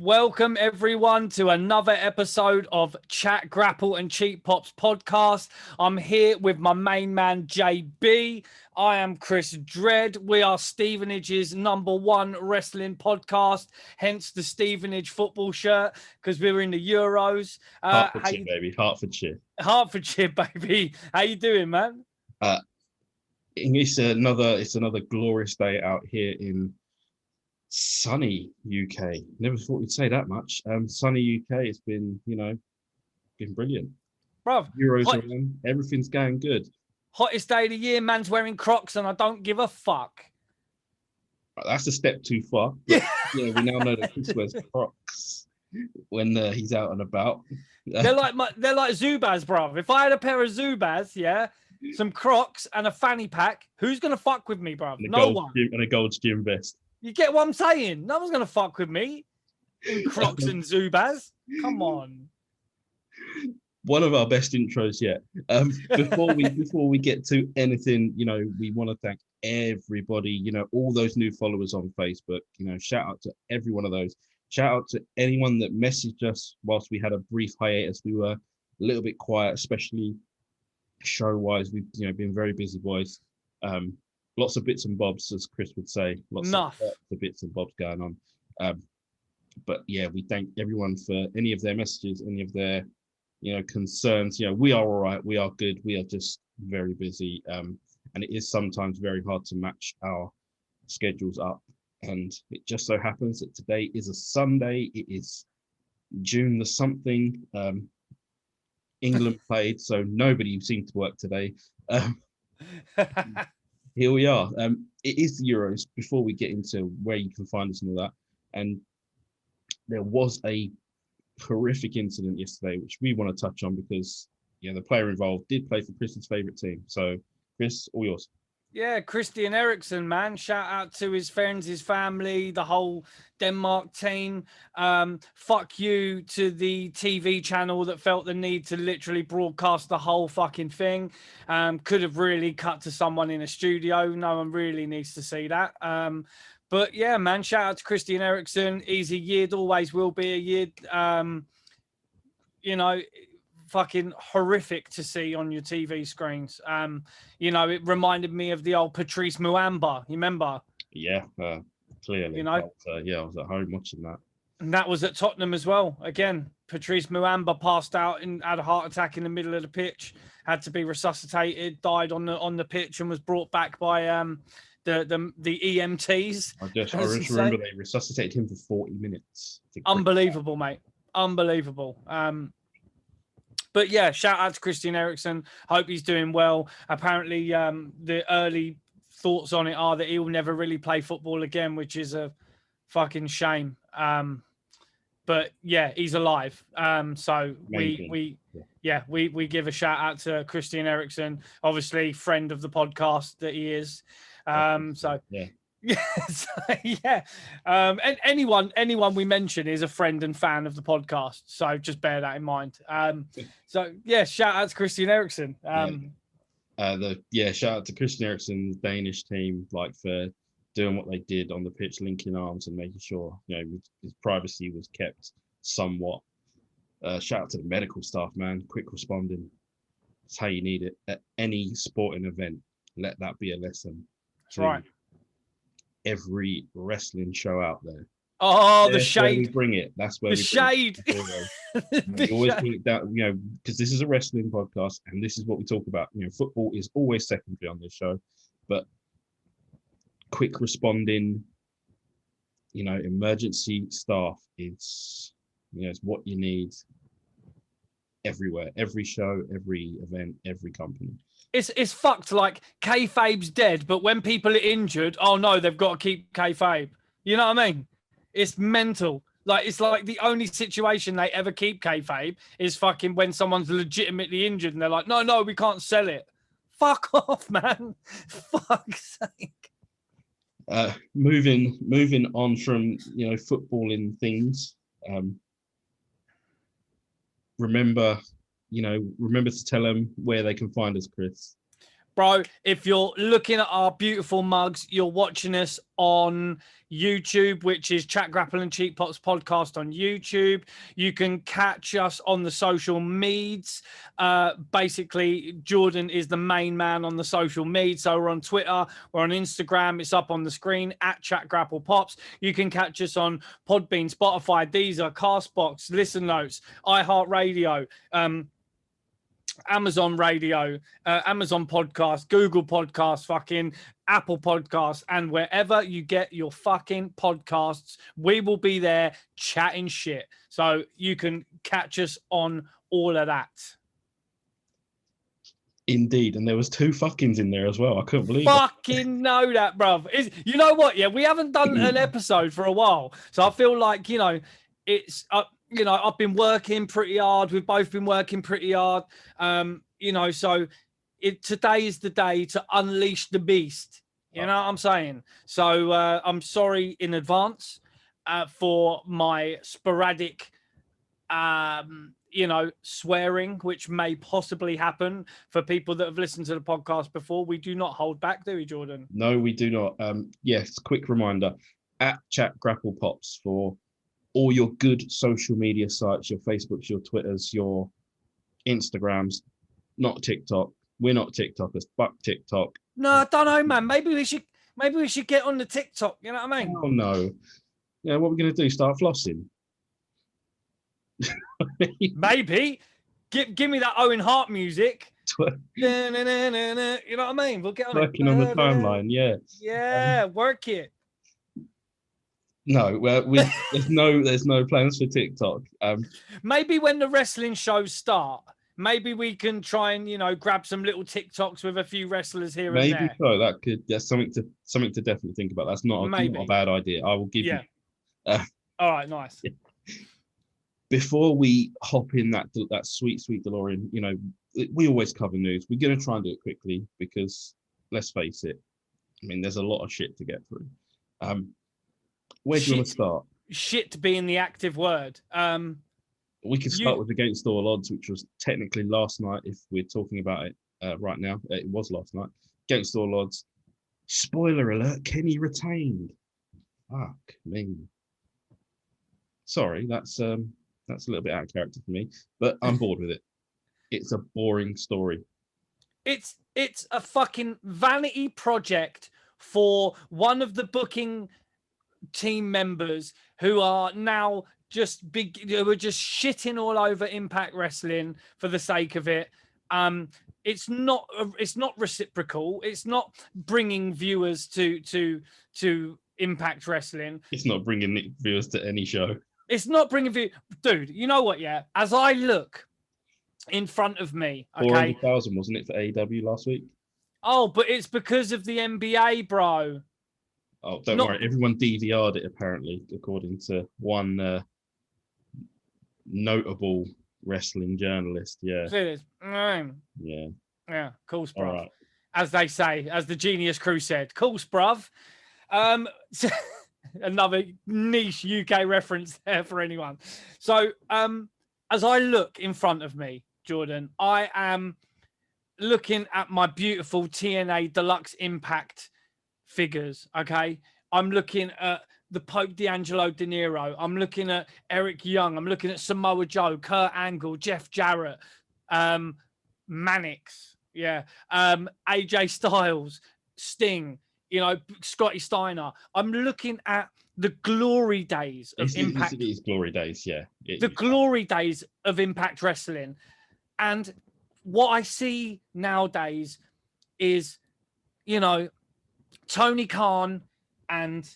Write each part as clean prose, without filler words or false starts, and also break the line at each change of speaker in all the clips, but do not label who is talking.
Welcome everyone to another episode of Chat, Grapple and Cheap Pops podcast. I'm here with my main man JB. I am Chris Dredd. We are Stevenage's #1 wrestling podcast, hence the Stevenage football shirt because we were in the Euros.
Hertfordshire, baby.
Hertfordshire, baby. How you doing, man?
It's another glorious day out here in sunny UK. Never thought we'd say that much. Sunny UK. It's been, been brilliant.
Bruv,
Euros are on. Everything's going good.
Hottest day of the year. Man's wearing Crocs, and I don't give a fuck.
That's a step too far. But, we now know that Chris wears Crocs when he's out and about.
They're like Zubaz, bruv. If I had a pair of Zubaz, some Crocs and a fanny pack, who's gonna fuck with me, bruv? No one.
And a gold gym vest.
You get what I'm saying? No one's gonna fuck with me in Crocs and Zubaz. Come on.
One of our best intros yet. Before we get to anything, we want to thank everybody. All those new followers on Facebook. Shout out to every one of those. Shout out to anyone that messaged us whilst we had a brief hiatus. We were a little bit quiet, especially show-wise. We've been very busy, boys. Lots of bits and bobs, as Chris would say. Lots of bits and bobs going on. But yeah, we thank everyone for any of their messages, any of their, concerns. We are all right. We are good. We are just very busy. And it is sometimes very hard to match our schedules up. And it just so happens that today is a Sunday. It is June the something. England played, so nobody seemed to work today. Here we are. It is the Euros. Before we get into where you can find us and all that, and there was a horrific incident yesterday, which we want to touch on because the player involved did play for Chris's favourite team. So, Chris, all yours.
Yeah, Christian Eriksen, man. Shout out to his friends, his family, the whole Denmark team. Fuck you to the TV channel that felt the need to literally broadcast the whole fucking thing. Could have really cut to someone in a studio. No one really needs to see that. But yeah, man, shout out to Christian Eriksen. He's a yid, always will be a yid. Fucking horrific to see on your TV screens. It reminded me of the old Patrice Muamba. You remember?
Yeah, clearly. I was at home watching that.
And that was at Tottenham as well. Again, Patrice Muamba passed out and had a heart attack in the middle of the pitch, had to be resuscitated, died on the pitch, and was brought back by the EMTs.
I just remember they resuscitated him for 40 minutes.
Unbelievable, mate. Unbelievable. But yeah, shout out to Christian Eriksen. Hope he's doing well. Apparently, the early thoughts on it are that he'll never really play football again, which is a fucking shame. But yeah, he's alive. So we give a shout out to Christian Eriksen, obviously friend of the podcast that he is. And anyone we mention is a friend and fan of the podcast, so just bear that in mind. Shout out to Christian Eriksen.
Shout out to Christian Eriksen's Danish team, for doing what they did on the pitch, linking arms and making sure his privacy was kept somewhat. Shout out to the medical staff, man, quick responding. It's how you need it at any sporting event. Let that be a lesson.
That's right.
Every wrestling show out there.
Oh, the shade.
We bring it. That's where
the shade.
We always put it down, because this is a wrestling podcast and this is what we talk about. Football is always secondary on this show, but quick responding, emergency staff is, it's what you need everywhere, every show, every event, every company.
It's fucked. Like, kayfabe's dead, but when people are injured, oh no, they've got to keep kayfabe. You know what I mean? It's mental. Like, it's like the only situation they ever keep kayfabe is fucking when someone's legitimately injured and they're like, no, we can't sell it. Fuck off, man. Fuck's sake.
Moving on from footballing things. Remember to tell them where they can find us, Chris.
Bro, if you're looking at our beautiful mugs, you're watching us on YouTube, which is Chat Grapple and Cheap Pots podcast on YouTube. You can catch us on the social medias. Basically, Jordan is the main man on the social media. So we're on Twitter, we're on Instagram. It's up on the screen at Chat Grapple Pops. You can catch us on Podbean, Spotify, Deezer, Castbox, Listen Notes, iHeartRadio, Amazon Radio, Amazon Podcast, Google Podcast, fucking Apple Podcasts, and wherever you get your fucking podcasts, we will be there chatting shit. So you can catch us on all of that.
Indeed, and there was 2 fuckings in there as well. I couldn't believe it.
Fucking know that, bruv. You know what? Yeah, we haven't done an episode for a while, so I feel like it's I've been working pretty hard. We've both been working pretty hard. So today is the day to unleash the beast. You know what I'm saying? So I'm sorry in advance for my sporadic, swearing, which may possibly happen for people that have listened to the podcast before. We do not hold back, do we, Jordan?
No, we do not. Yes, quick reminder, at Chat Grapple Pops for all your good social media sites, your Facebooks, your Twitters, your Instagrams, not TikTok. We're not TikTokers. Fuck TikTok.
No, I don't know, man. Maybe we should get on the TikTok. You know what I mean?
Oh no. Yeah, what are we gonna do? Start flossing?
Maybe. Give me that Owen Hart music. You know what I mean? We'll get on
working on the timeline. Yeah.
Yeah, work it.
No, well, there's no plans for TikTok.
Maybe when the wrestling shows start, maybe we can try and grab some little TikToks with a few wrestlers here and there.
Maybe so. That's something to definitely think about. That's not a bad idea. I will give you.
All right, nice.
Yeah. Before we hop in that sweet DeLorean, we always cover news. We're going to try and do it quickly because let's face it, I mean, there's a lot of shit to get through. Where do you want to start?
Shit being the active word.
We could start with Against All Odds, which was technically last night. If we're talking about it right now, it was last night. Against All Odds. Spoiler alert: Kenny retained. Fuck me. Sorry, that's a little bit out of character for me, but I'm bored with it. It's a boring story.
It's a fucking vanity project for one of the booking team members who are now just shitting all over Impact Wrestling for the sake of it. It's not reciprocal. It's not bringing viewers to Impact Wrestling.
It's not bringing viewers to any show.
It's not bringing viewers. Dude, you know what? Yeah, as I look in front of me, okay,
400,000 wasn't it for AEW last week?
Oh, but it's because of the NBA, bro.
Oh, don't worry. Everyone DVR'd it, apparently, according to one notable wrestling journalist. Yeah.
Yeah, cool, bruv.
All right.
As they say, as the Genius Crew said, cool, bruv. Another niche UK reference there for anyone. So, as I look in front of me, Jordan, I am looking at my beautiful TNA Deluxe Impact figures. Okay, I'm looking at the Pope D'Angelo De Niro. I'm looking at Eric Young. I'm looking at Samoa Joe, Kurt Angle, Jeff Jarrett, Mannix, AJ Styles, Sting, Scotty Steiner. I'm looking at the glory days of Impact.
It is glory days, yeah.
Glory days of Impact Wrestling. And what I see nowadays is, Tony Khan and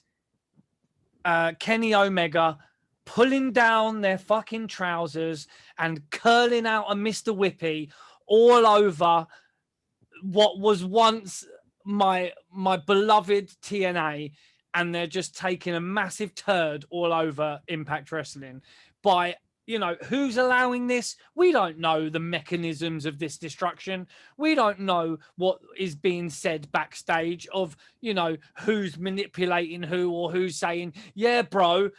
Kenny Omega pulling down their fucking trousers and curling out a Mr. Whippy all over what was once my beloved TNA, and they're just taking a massive turd all over Impact Wrestling by, who's allowing this? We don't know the mechanisms of this destruction. We don't know what is being said backstage of, who's manipulating who or who's saying, yeah, bro,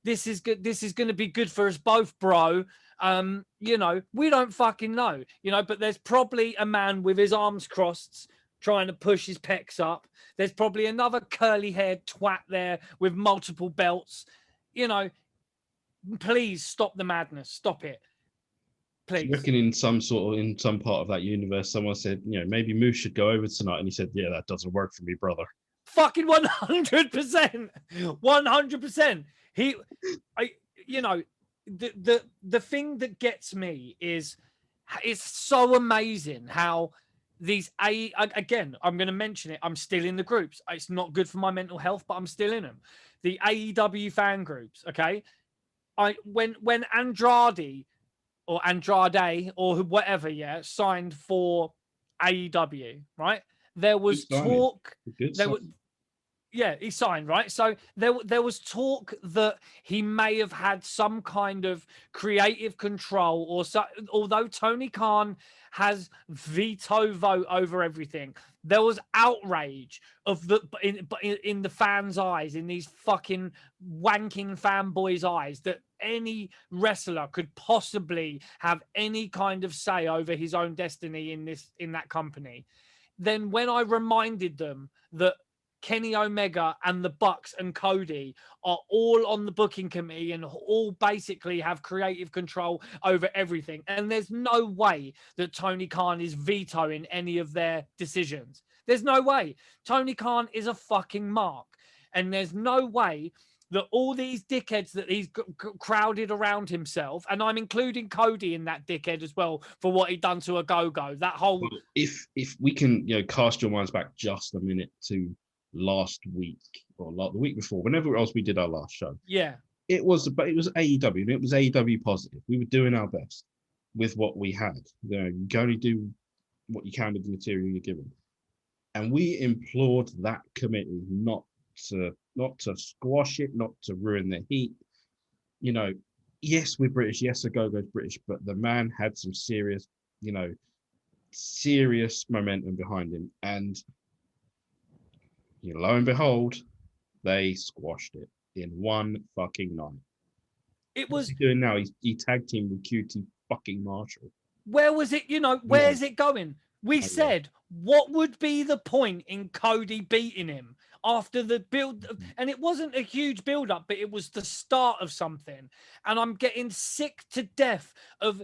this is good. This is going to be good for us both, bro. You know, we don't fucking know, you know, but there's probably a man with his arms crossed trying to push his pecs up. There's probably another curly haired twat there with multiple belts. You know, please stop the madness. Stop it.
Do you
Please.
reckon in some part of that universe, someone said, you know, maybe Moose should go over tonight, and he said, yeah, that doesn't work for me, brother.
Fucking 100%. 100%. You know, the thing that gets me is it's so amazing how these again, I'm going to mention it. I'm still in the groups. It's not good for my mental health, but I'm still in them. The AEW fan groups. Okay. When Andrade or whatever, yeah, signed for AEW, right? There was talk. Yeah, he signed, right? So there was talk that he may have had some kind of creative control, or so. Although Tony Khan has veto vote over everything, there was outrage of in the fans' eyes, in these fucking wanking fanboys' eyes, that any wrestler could possibly have any kind of say over his own destiny in that company. Then when I reminded them that Kenny Omega and the Bucks and Cody are all on the booking committee and all basically have creative control over everything, and there's no way that Tony Khan is vetoing any of their decisions. There's no way. Tony Khan is a fucking mark, and there's no way that all these dickheads that he's crowded around himself, and I'm including Cody in that dickhead as well for what he done to a go-go. That whole...
Well, if we can, you know, cast your minds back just a minute to last week or the week before, whenever else we did our last show.
Yeah.
It was AEW, and it was AEW positive. We were doing our best with what we had. You know, you can only do what you can with the material you're given. And we implored that committee not to squash it, not to ruin the heat. You know, yes, we're British. Yes, a go-go's British, but the man had some serious, you know, serious momentum behind him. And you know, lo and behold, they squashed it in one fucking night.
It was...
What's he doing now? He tag teamed with QT fucking Marshall.
Where was it? You know, where's it going? We said, what would be the point in Cody beating him after the build? And it wasn't a huge build up, but it was the start of something. And I'm getting sick to death of,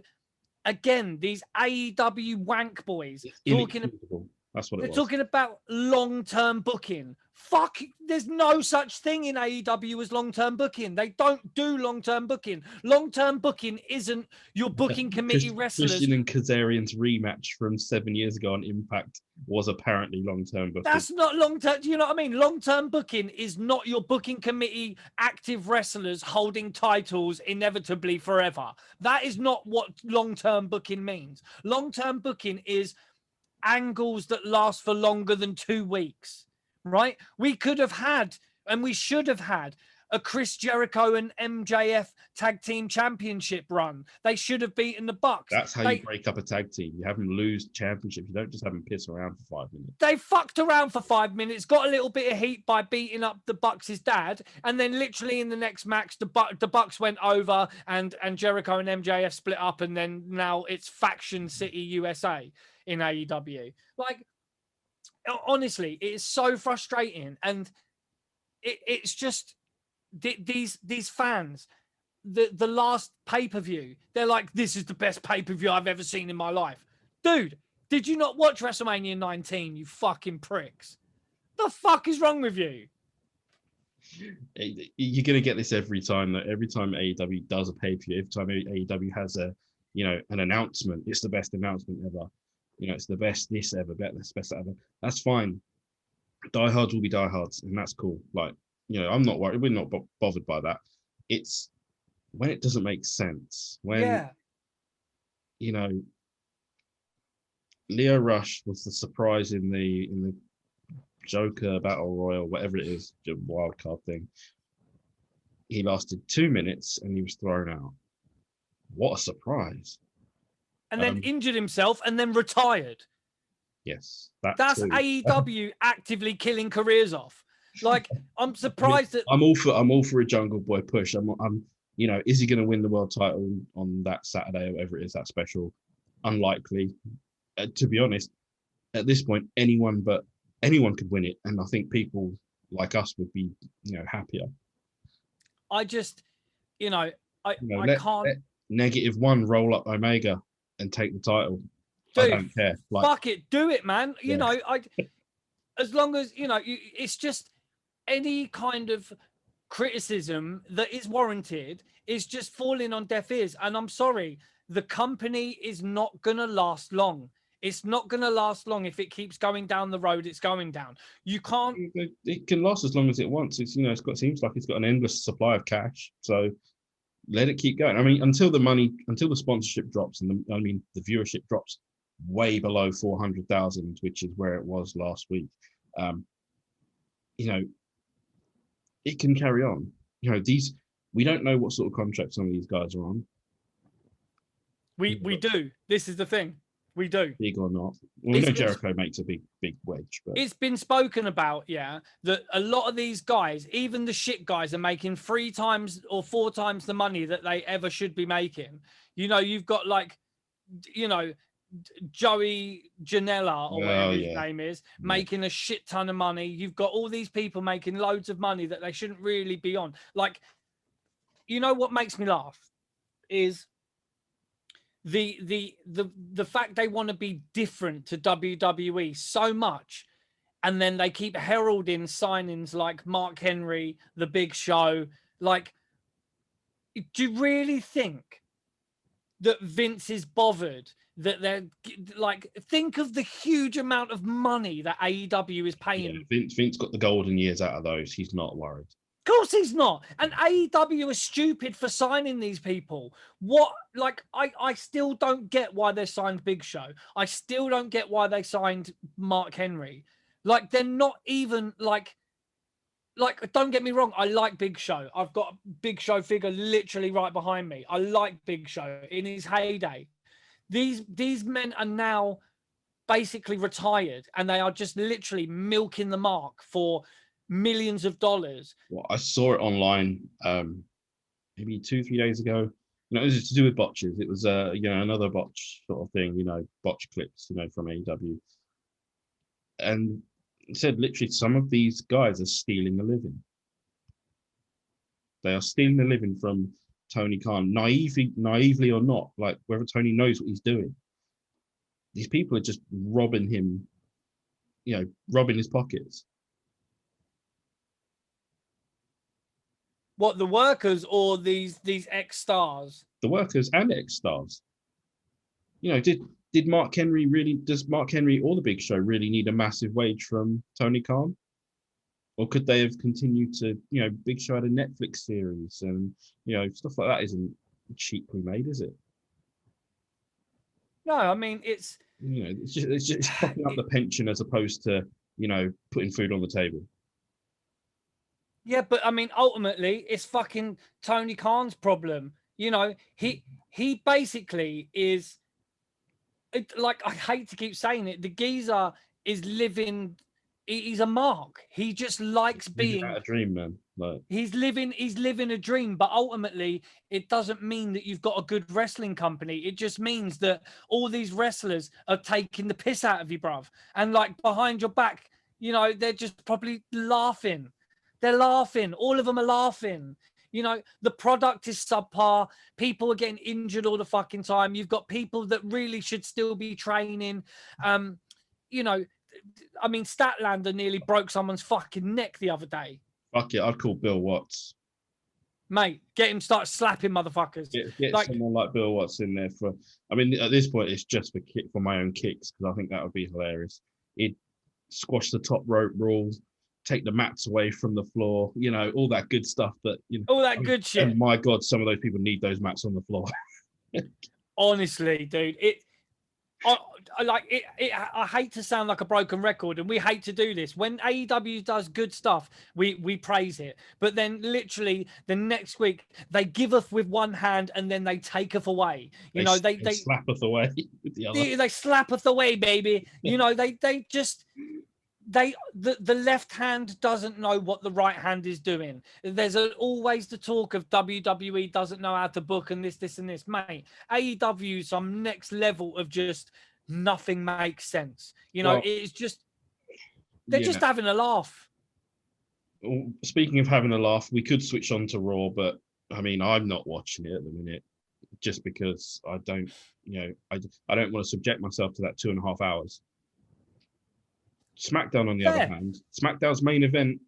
again, these AEW wank boys talking about...
That's what it was.
They're talking about long-term booking. Fuck, there's no such thing in AEW as long-term booking. They don't do long-term booking. Long-term booking isn't your booking committee wrestlers.
Christian and Kazarian's rematch from 7 years ago on Impact was apparently long-term booking.
That's not long-term. Do you know what I mean? Long-term booking is not your booking committee active wrestlers holding titles inevitably forever. That is not what long-term booking means. Long-term booking is angles that last for longer than 2 weeks, right? We could have had, and we should have had, a Chris Jericho and MJF tag team championship run. They should have beaten the Bucks.
That's how you break up a tag team. You have them lose championship. You don't just have them piss around for 5 minutes.
They fucked around for 5 minutes, got a little bit of heat by beating up the Bucks' dad, and then literally in the next match, the Bucks went over, and Jericho and MJF split up, and then now it's Faction City USA in AEW. Like, honestly, it is so frustrating, and it's just these fans. The last pay-per-view, they're like, this is the best pay-per-view I've ever seen in my life. Dude, did you not watch WrestleMania 19, you fucking pricks? The fuck is wrong with you?
You're gonna get this every time. That every time AEW does a pay-per-view, every time AEW has a, you know, an announcement, it's the best announcement ever. You know, it's the best this ever, that's best ever. That's fine. Diehards will be diehards, and that's cool. Like, you know, I'm not worried. We're not bothered by that. It's when it doesn't make sense. When, you know, Leo Rush was the surprise in the Joker Battle Royal, whatever it is, the wild card thing. He lasted 2 minutes and he was thrown out. What a surprise!
And then injured himself and then retired.
Yes,
that's too. AEW actively killing careers off. Like, I'm surprised that
I'm all for a Jungle Boy push. You know, is he going to win the world title on that Saturday or whatever it is, that special? Unlikely. To be honest, at this point, anyone could win it, and I think people like us would be, happier.
I just, I can't.
Let -1 roll up Omega and take the title.
Dude,
I don't care. Like,
fuck it, do it, man.
Yeah.
As long as it's just any kind of criticism that is warranted is just falling on deaf ears. And I'm sorry, the company is not gonna last long. It's not gonna last long if it keeps going down the road it's going down. You can't.
It can last as long as it wants. It's seems like it's got an endless supply of cash. So let it keep going. I mean, until the sponsorship drops, and the viewership drops way below 400,000, which is where it was last week. It can carry on. We don't know what sort of contract some of these guys are on.
We do. This is the thing. We do.
Big or not. Well, we know Jericho makes a big wedge. But
it's been spoken about, that a lot of these guys, even the shit guys, are making 3 times or 4 times the money that they ever should be making. You've got Joey Janela or whatever his name is, making a shit ton of money. You've got all these people making loads of money that they shouldn't really be on. Like, what makes me laugh is the fact they want to be different to WWE so much, and then they keep heralding signings like Mark Henry, The Big Show. Like, do you really think that Vince is bothered? That they're like, think of the huge amount of money that AEW is paying.
Yeah, Vince got the golden years out of those. He's not worried.
Of course he's not. And AEW is stupid for signing these people. What? Like, I still don't get why they signed Big Show. I still don't get why they signed Mark Henry. Like, they're not even like, don't get me wrong, I like Big Show. I've got a Big Show figure literally right behind me. I like Big Show in his heyday. These men are now basically retired, and they are just literally milking the mark for millions of dollars.
Well, I saw it online maybe 2-3 days ago. It was to do with botches. It was another botch sort of thing, botch clips, from AEW. And it said literally some of these guys are stealing a living. They are stealing a living from Tony Khan, naively or not, like whether Tony knows what he's doing. These people are just robbing him, robbing his pockets.
What, the workers or these ex-stars?
The workers and ex-stars. Does Mark Henry or the Big Show really need a massive wage from Tony Khan? Or could they have continued to, Big Show had a Netflix series and, stuff like that isn't cheaply made, is it?
No, I mean, it's
just topping up the pension as opposed to, putting food on the table.
Yeah, but I mean, ultimately, it's fucking Tony Khan's problem. He basically is, like, I hate to keep saying it, the geezer is living. He's a mark. He just likes being
a dream, man. Like,
he's living a dream, but ultimately it doesn't mean that you've got a good wrestling company. It just means that all these wrestlers are taking the piss out of you, bruv. And like behind your back, they're just probably laughing. They're laughing. All of them are laughing. The product is subpar. People are getting injured all the fucking time. You've got people that really should still be training. I mean, Statlander nearly broke someone's fucking neck the other day.
Fuck it, I'd call Bill Watts.
Mate, get him start slapping motherfuckers.
Get someone like Bill Watts in there for. I mean, at this point, it's just for my own kicks because I think that would be hilarious. He'd squash the top rope rules, take the mats away from the floor. All that good stuff.
All that good shit.
And my God, some of those people need those mats on the floor.
Honestly, dude, I hate to sound like a broken record, and we hate to do this. When AEW does good stuff, we praise it. But then literally the next week they giveth with one hand and then they taketh away. They
slappeth away with the other.
They slappeth away, baby. They just the left hand doesn't know what the right hand is doing. There's always the talk of WWE doesn't know how to book and this and this, mate. AEW some next level of just nothing makes sense. You know,
Well,
it's just they're
yeah.
just having a laugh.
Speaking of having a laugh, we could switch on to Raw, but I mean, I'm not watching it at the minute just because I don't, I don't want to subject myself to that 2.5 hours. SmackDown, on the other hand, SmackDown's main event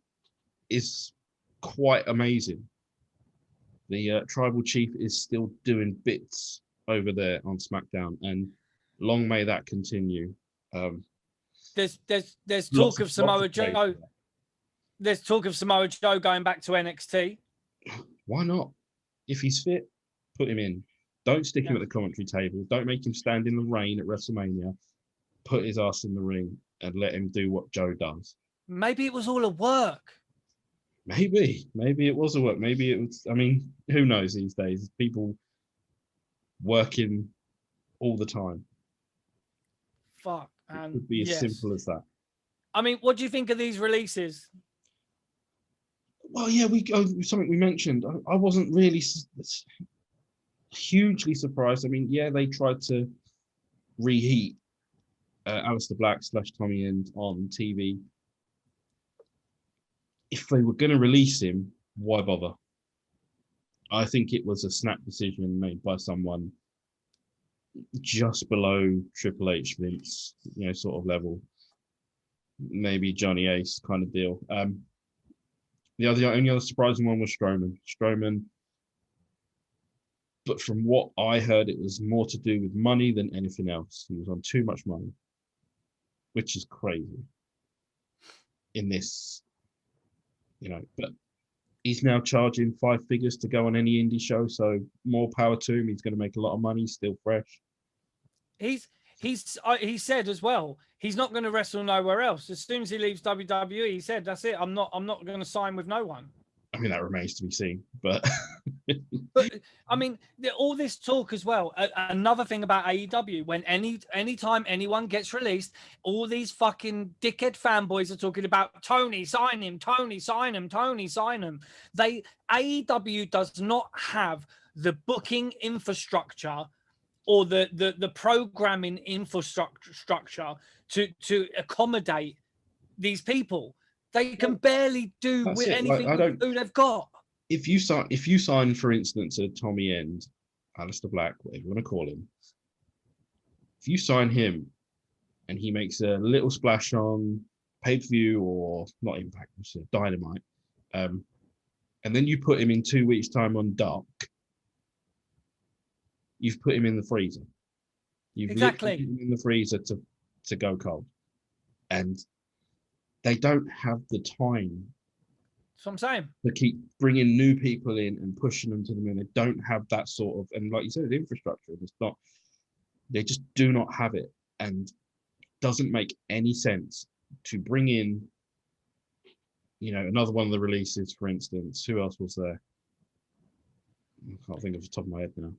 is quite amazing. The Tribal Chief is still doing bits over there on SmackDown, and long may that continue.
There's talk of Samoa Joe. There's talk of Samoa Joe going back to NXT.
Why not? If he's fit, put him in. Don't stick him at the commentary table. Don't make him stand in the rain at WrestleMania. Put his ass in the ring and let him do what Joe does.
Maybe it was all a work.
Maybe it was a work. Maybe it was. I mean, who knows these days? People working all the time.
Fuck. And
it could be as simple as that.
I mean, what do you think of these releases?
Well, yeah, something we mentioned. I wasn't really hugely surprised. I mean, yeah, they tried to reheat Aleister Black / Tommy End on TV. If they were going to release him, why bother? I think it was a snap decision made by someone just below Triple H, Vince, sort of level. Maybe Johnny Ace kind of deal. The only other surprising one was Strowman. But from what I heard, it was more to do with money than anything else. He was on too much money, which is crazy in this, but he's now charging 5 figures to go on any indie show. So more power to him. He's going to make a lot of money, still fresh.
He said as well, he's not going to wrestle nowhere else. As soon as he leaves WWE, he said, that's it. I'm not going to sign with no one.
I mean, that remains to be seen, but
I mean, all this talk as well. Another thing about AEW, when anytime anyone gets released, all these fucking dickhead fanboys are talking about Tony, sign him, Tony, sign him, Tony, sign him. AEW does not have the booking infrastructure or the programming infrastructure to accommodate these people. They can barely do with anything with who they've got.
If you sign, for instance, a Tommy End, Aleister Black, whatever you want to call him, if you sign him and he makes a little splash on pay-per-view or not Impact, it's Dynamite, and then you put him in 2 weeks' time on Dark, you've put him in the freezer. You've
exactly
put him in the freezer to go cold. And they don't have the time.
That's what I'm saying.
To keep bringing new people in and pushing them to the moon. They don't have that sort of, and like you said, the infrastructure. They just do not have it. And doesn't make any sense to bring in, another one of the releases, for instance. Who else was there? I can't think off the top of my head now.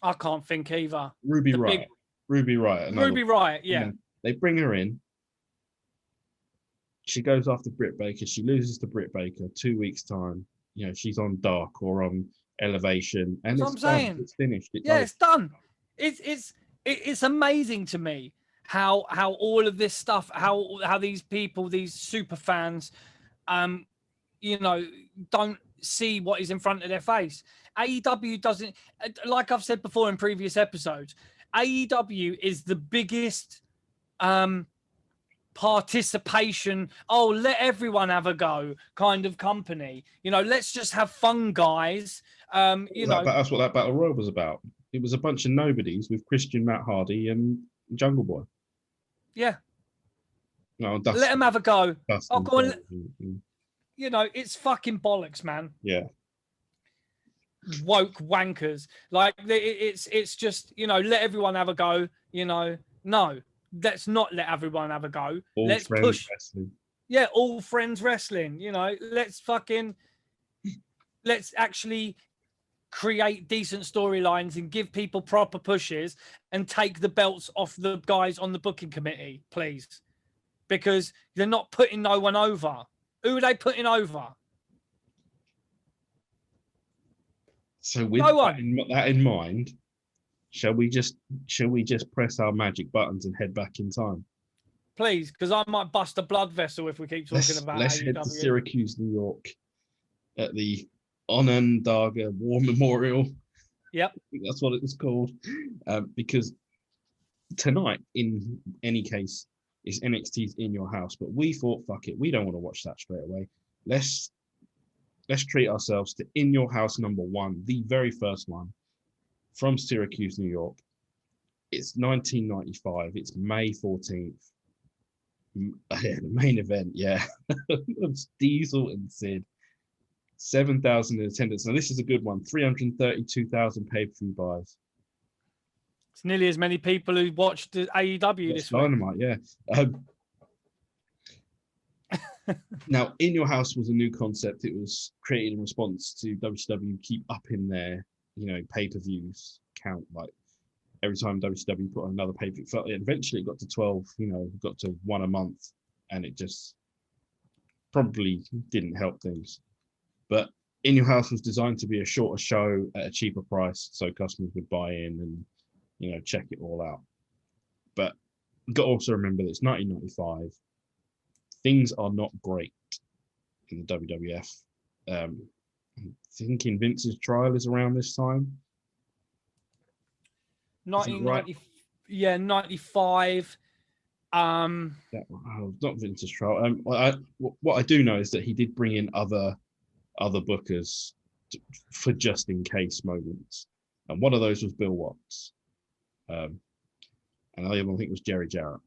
I can't think either.
Ruby Riott. Ruby Riott,
yeah.
They bring her in. She goes after Britt Baker. She loses to Britt Baker 2 weeks' time. She's on Dark or on Elevation, and it's done. It's finished.
It's done. It's amazing to me how all of this stuff, how these people, these super fans, don't see what is in front of their face. AEW doesn't, like I've said before in previous episodes, AEW is the biggest participation, let everyone have a go kind of company. Let's just have fun, guys.
That's what that Battle Royal was about. It was a bunch of nobodies with Christian, Matt Hardy, and Jungle Boy.
Yeah.
No,
let them have a go. Go on. It's fucking bollocks, man.
Yeah.
Woke wankers. Like it's just, let everyone have a go. No, let's not let everyone have a go. Let's push
wrestling.
Yeah, all friends wrestling. Let's actually create decent storylines and give people proper pushes and take the belts off the guys on the booking committee, please. Because they're not putting no one over. Who are they putting over?
So with
No
that in mind, shall we just press our magic buttons and head back in time?
Please, because I might bust a blood vessel if we keep talking about
Let's
AEW.
head to Syracuse, New York, at the Onondaga War Memorial.
Yep.
I think that's what it was called. Because tonight, in any case, is NXT's In Your House. But we thought, fuck it, we don't want to watch that straight away. Let's treat ourselves to In Your House #1, the very first one from Syracuse, New York. It's 1995. It's May 14th. The main event, yeah. It's Diesel and Sid. 7,000 in attendance. Now, this is a good one. 332,000 pay-per-view buys.
It's nearly as many people who watched the AEW this week.
Dynamite, yeah. Now, In Your House was a new concept. It was created in response to WCW keep up in their, pay-per-views count. Like every time WCW put on another pay-per-view, eventually it got to 12. Got to one a month, and it just probably didn't help things. But In Your House was designed to be a shorter show at a cheaper price, so customers would buy in and check it all out. But you've got to also remember that it's 1995. Things are not great in the WWF. I'm thinking Vince's trial is around this time.
1990, right? Yeah, 95.
Not Vince's trial. What I do know is that he did bring in other bookers for just in case moments, and one of those was Bill Watts, and the other one I think was Jerry Jarrett.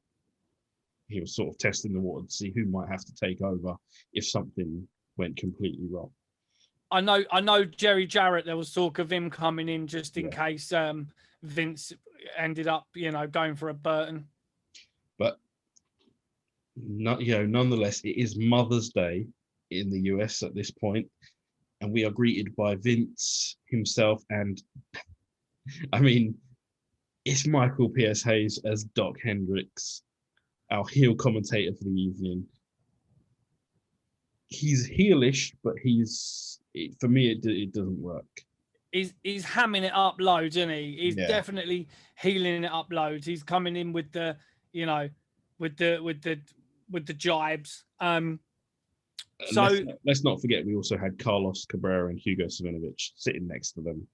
He was sort of testing the water to see who might have to take over if something went completely wrong.
I know Jerry Jarrett. There was talk of him coming in just in case Vince ended up, going for a Burton.
But nonetheless, it is Mother's Day in the US at this point, and we are greeted by Vince himself, and I mean, it's Michael P.S. Hayes as Doc Hendricks, our heel commentator for the evening. He's heelish, but for me it doesn't work.
He's hamming it up loads, isn't he? He's definitely healing it up loads. He's coming in with the, with the jibes. So
let's not forget we also had Carlos Cabrera and Hugo Savinovich sitting next to them.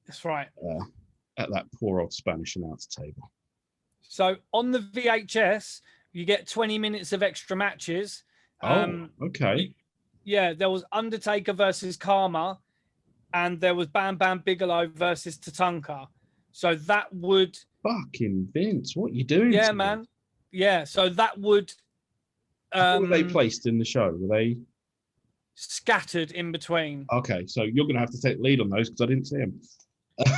That's right.
At that poor old Spanish announce table.
So on the VHS, you get 20 minutes of extra matches.
Okay.
Yeah, there was Undertaker versus Karma, and there was Bam Bam Bigelow versus Tatanka. So that would
fucking Vince, what are you doing?
Yeah, man. Yeah, so that would.
How were they placed in the show? Were they
scattered in between?
Okay, so you're going to have to take the lead on those because I didn't see them.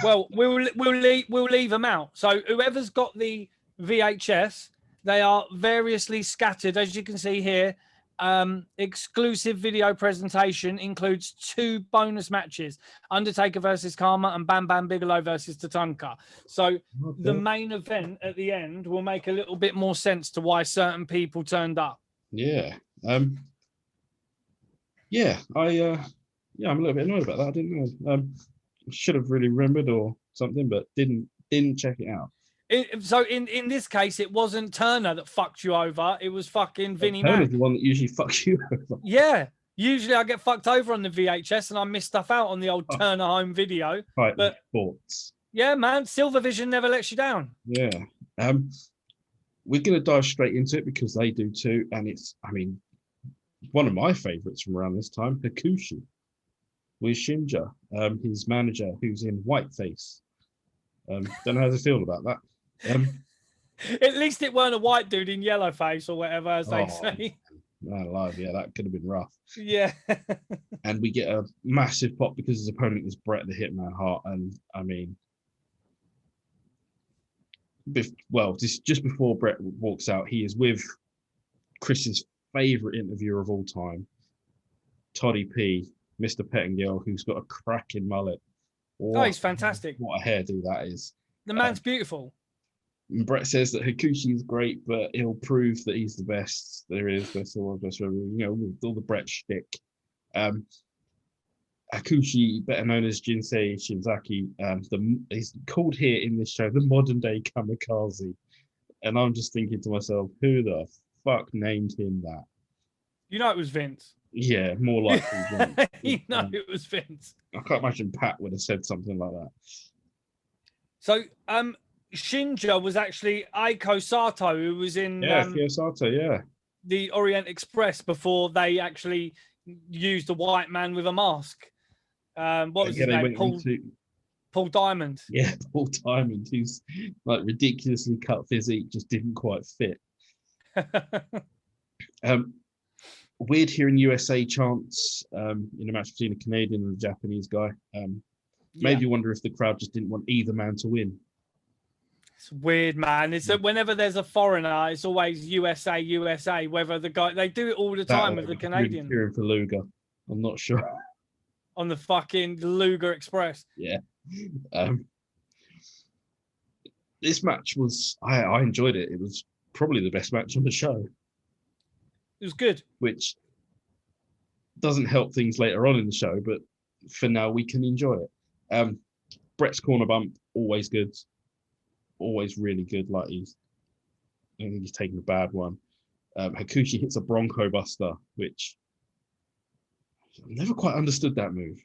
Well, we'll leave them out. So whoever's got the VHS, they are variously scattered, as you can see here. Exclusive video presentation includes 2 bonus matches: Undertaker versus Karma and Bam Bam Bigelow versus Tatanka. So the main event at the end will make a little bit more sense to why certain people turned up.
Yeah. I'm a little bit annoyed about that. I didn't know. Should have really remembered or something, but didn't check it out.
So in this case, it wasn't Turner that fucked you over. It was fucking Vinnie Mac.
Turner's the one that usually fucks you over.
Yeah. Usually I get fucked over on the VHS and I miss stuff out on the old Turner home video.
Right,
but
sports.
Yeah, man. Silvervision never lets you down.
Yeah. We're going to dive straight into it because they do too. And it's, one of my favorites from around this time, Hakushi, with Shinja, his manager, who's in whiteface. Don't know how to feel about that.
At least it weren't a white dude in yellow face or whatever, as they say.
Man alive, yeah, that could have been rough.
Yeah.
And we get a massive pop because his opponent is Bret the Hitman Hart. And just before Bret walks out, he is with Chris's favorite interviewer of all time, Toddy P, Mr. Pettingill, who's got a cracking mullet.
Oh, he's fantastic.
What a hairdo that is.
The man's beautiful.
And Brett says that Hakushi is great, but he'll prove that he's the best there is, best of all, best of everyone, with all the Brett shtick. Hakushi, better known as Jinsei Shinzaki, he's called here in this show the modern day kamikaze. And I'm just thinking to myself, who the fuck named him that?
It was Vince.
Yeah, more likely.
It was Vince.
I can't imagine Pat would have said something like that.
So, Shinja was actually Aiko Sato, who was in
Sato,
the Orient Express before they actually used a white man with a mask. What was his name? Paul Diamond.
Yeah, Paul Diamond, who's like ridiculously cut physique, just didn't quite fit. Weird hearing USA chants in a match between a Canadian and a Japanese guy. Made me wonder if the crowd just didn't want either man to win.
It's weird, man. It's that whenever there's a foreigner, it's always USA, USA. Whether the guy, they do it all the time with the Canadian.
Really cheering for Luger. I'm not sure.
On the fucking Luger Express.
Yeah. This match was, I enjoyed it. It was probably the best match on the show.
It was good.
Which doesn't help things later on in the show, but for now we can enjoy it. Brett's corner bump, always good. Always really good. Like I think he's taking a bad one. Hakushi hits a Bronco Buster, which I've never quite understood that move.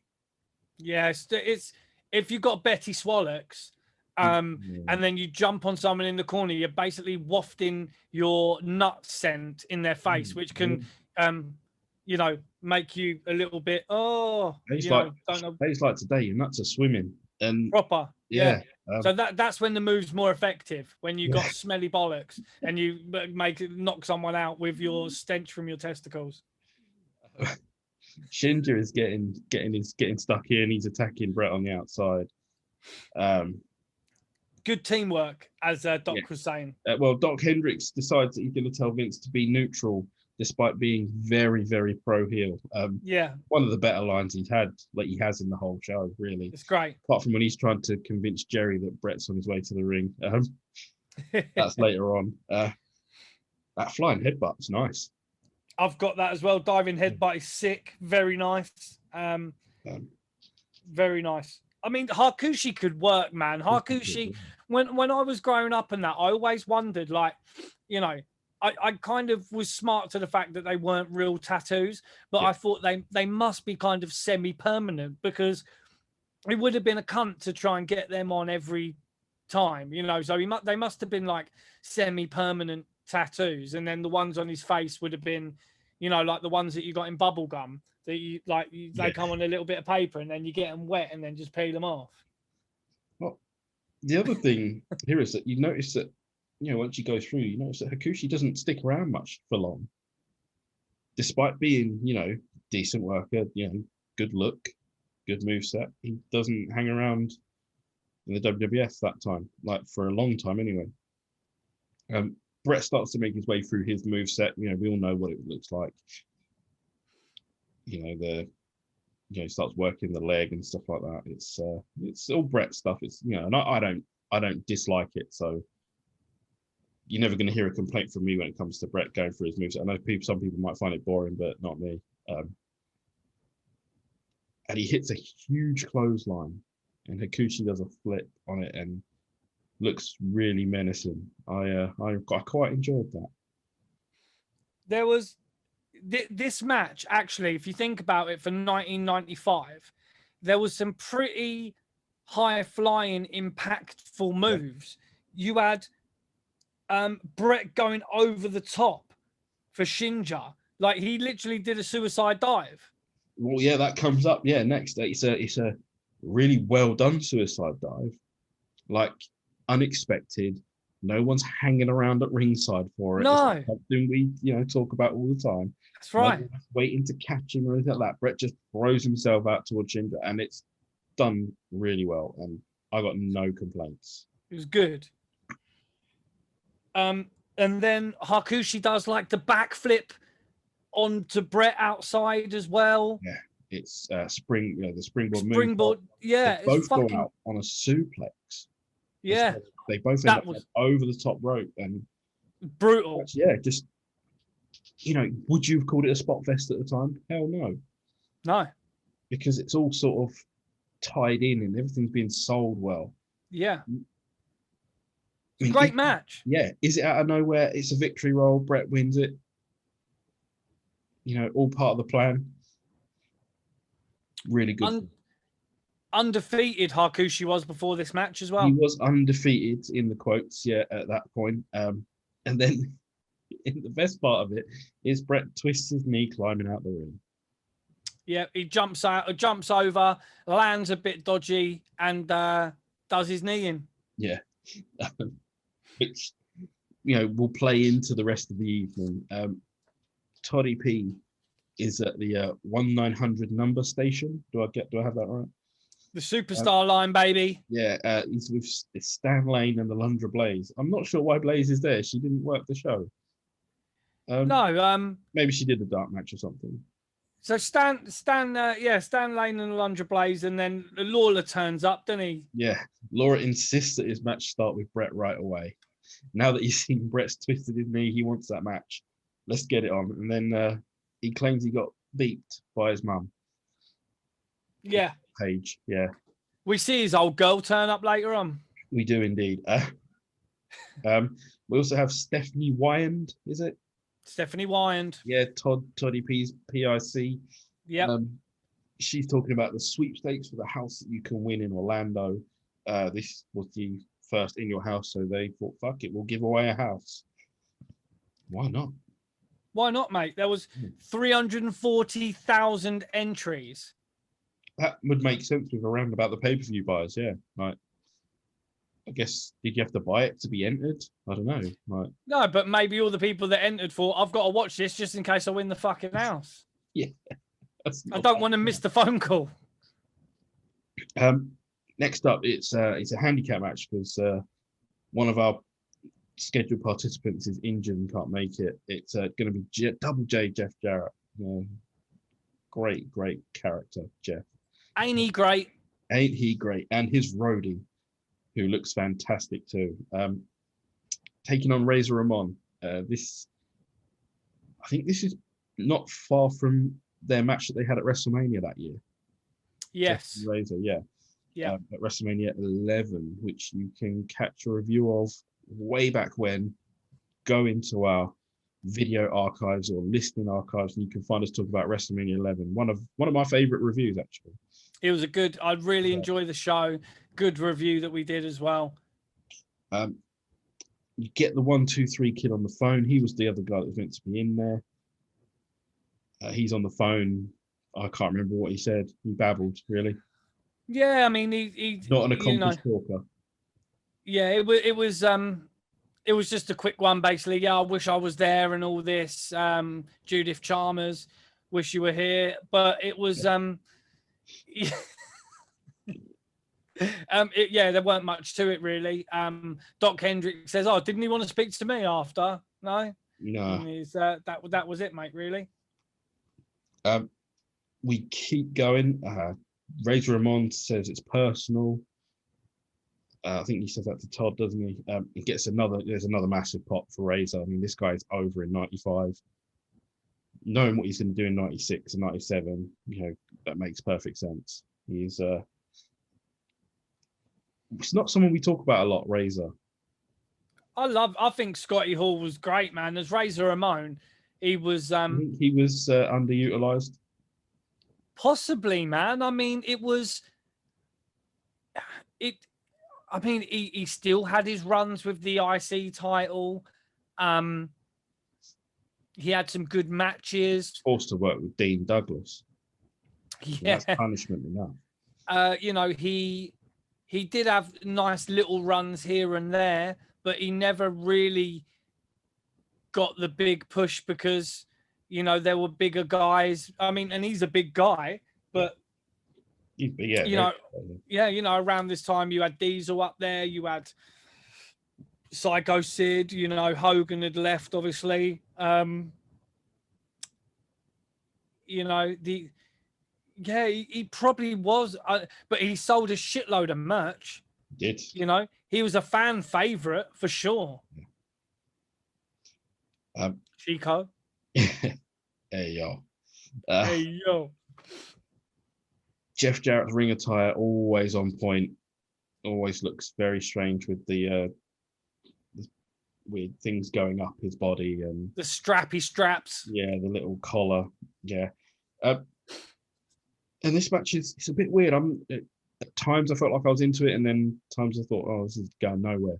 Yeah, it's if you've got Betty Swallocks, and then you jump on someone in the corner, you're basically wafting your nut scent in their face, which can, make you a little bit. Oh,
it's like today, your nuts are swimming and
proper.
Yeah.
So that's when the move's more effective, when you got smelly bollocks and you knock someone out with your stench from your testicles.
Shinja is getting stuck in. He's attacking Brett on the outside.
Good teamwork, as Doc was saying.
Well, Doc Hendricks decides that he's going to tell Vince to be neutral, despite being very, very pro heel. One of the better lines he has in the whole show, really.
It's great.
Apart from when he's trying to convince Jerry that Brett's on his way to the ring. That's later on. That flying headbutt's nice.
I've got that as well. Diving headbutt is sick. Very nice. Very nice. I mean, Hakushi could work, man. Hakushi, when I was growing up and that, I always wondered, I kind of was smart to the fact that they weren't real tattoos, but I thought they must be kind of semi-permanent, because it would have been a cunt to try and get them on every time, so they must have been like semi-permanent tattoos, and then the ones on his face would have been, like the ones that you got in bubblegum, that they come on a little bit of paper and then you get them wet and then just peel them off.
Well, the other thing here is that you notice that, once you go through, you notice that Hakushi doesn't stick around much for long. Despite being, decent worker, good look, good moveset, he doesn't hang around in the WWF that time, like for a long time anyway. Brett starts to make his way through his moveset. We all know what it looks like. He starts working the leg and stuff like that. It's all Brett stuff. It's and I don't dislike it. So you're never going to hear a complaint from me when it comes to Brett going through his moveset. I know some people might find it boring, but not me. And he hits a huge clothesline, and Hakushi does a flip on it and looks really menacing. I quite enjoyed that.
There was this match, actually, if you think about it, for 1995, there was some pretty high flying, impactful moves. You had Brett going over the top for Shinja, like he literally did a suicide dive.
Well, yeah, that comes up. Yeah, next it's a really well done suicide dive, like unexpected. No one's hanging around at ringside for it.
No,
it's something we talk about all the time.
That's right.
No one's waiting to catch him or anything like that. Brett just throws himself out towards Shinja, and it's done really well. And I got no complaints.
It was good. And then Hakushi does like the backflip onto Brett outside as well.
Yeah. It's the springboard
Springboard.
moonsault.
Yeah,
They
it's
both go
fucking.
out on a suplex. as
Yeah,
well. They both end
that
up
was
over the top rope, and
brutal.
yeah, just would you have called it a spot fest at the time? Hell no,
No.
because it's all sort of tied in and everything's being sold well.
Yeah.
I
It's a
mean,
great match.
yeah, is it out of nowhere? It's a victory roll. Brett wins it. All part of the plan. Really good.
Undefeated Hakushi was before this match as
He
well.
was undefeated in the quotes, yeah, at that point. And then in the best part of it is Brett twists his knee climbing out the ring.
Yeah, he jumps over, lands a bit dodgy, and does his knee in.
Yeah. Which, will play into the rest of the evening. Toddy P is at the 1900 number station. Do I have that right?
The superstar line, baby.
Yeah, he's with Stan Lane and the Lundra Blaze. I'm not sure why Blaze is there. She didn't work the show.
No,
maybe she did a dark match or something.
So Stan Lane and Lundra Blaze, and then Lawler turns up, doesn't he?
Yeah, Laura insists that his match start with Brett right away. Now that he's seen Brett's twisted his knee, he wants that match. Let's get it on. And then he claims he got beeped by his mum.
Yeah.
Paige, yeah.
We see his old girl turn up later on.
We do indeed. We also have Stephanie Wyand, is it?
Stephanie Wyand.
Yeah, Toddy P's PIC.
Yeah.
She's talking about the sweepstakes for the house that you can win in Orlando. This was the first in your house, so they thought, fuck it, we'll give away a house. Why not?
Why not, mate? There was 340,000 entries.
That would make sense with around about the pay-per-view buyers, yeah. Like, I guess, did you have to buy it to be entered? I don't know. Like,
no, but maybe all the people that entered for, I've got to watch this just in case I win the fucking house.
Yeah.
I don't want to miss the phone call.
Next up, it's a handicap match because one of our scheduled participants is injured and can't make it. It's going to be Double J Jeff Jarrett. Great character, Jeff.
Ain't he great?
Ain't he great? And his roadie, who looks fantastic too. Taking on Razor Ramon. I think this is not far from their match that they had at WrestleMania that year.
Yes.
Razor, yeah.
Yeah.
At WrestleMania 11, which you can catch a review of way back when. Go into our video archives or listening archives, and you can find us talk about WrestleMania 11. One of my favorite reviews, actually.
It was I'd really enjoy the show. Good review that we did as well.
You get the 1-2-3 kid on the phone. He was the other guy that was meant to be in there. He's on the phone. I can't remember what he said. He babbled, really.
Yeah, I mean, he
not an accomplished talker.
Yeah, it was just a quick one, basically. Yeah, I wish I was there and all this. Judith Chalmers, wish you were here, but it was there weren't much to it really. Doc Hendrick says, "Oh, didn't he want to speak to me after?" No. That was it, mate. Really.
We keep going. Razor Ramon says it's personal. I think he says that to Todd, doesn't he? He gets there's another massive pop for Razor. I mean, this guy's over in 95. Knowing what he's going to do in 96 and 97, that makes perfect sense. He's it's not someone we talk about a lot, Razor.
I think Scotty Hall was great, man. As Razor Ramon, he was
underutilized.
Possibly, man. I mean, he still had his runs with the IC title. He had some good matches.
Forced to work with Dean Douglas.
Yeah,
that's punishment enough.
He did have nice little runs here and there, but he never really got the big push because there were bigger guys. I mean, and he's a big guy, but around this time you had Diesel up there, you had Psycho Sid, Hogan had left, obviously. Yeah, he probably was, but he sold a shitload of merch.
Did.
You know, he was a fan favorite for sure. Chico.
Hey, yo.
Hey, yo.
Jeff Jarrett's ring attire, always on point. Always looks very strange with the weird things going up his body and
the strappy straps.
Yeah, the little collar. Yeah. And this match it's a bit weird. At times I felt like I was into it, and then times I thought, oh, this is going nowhere.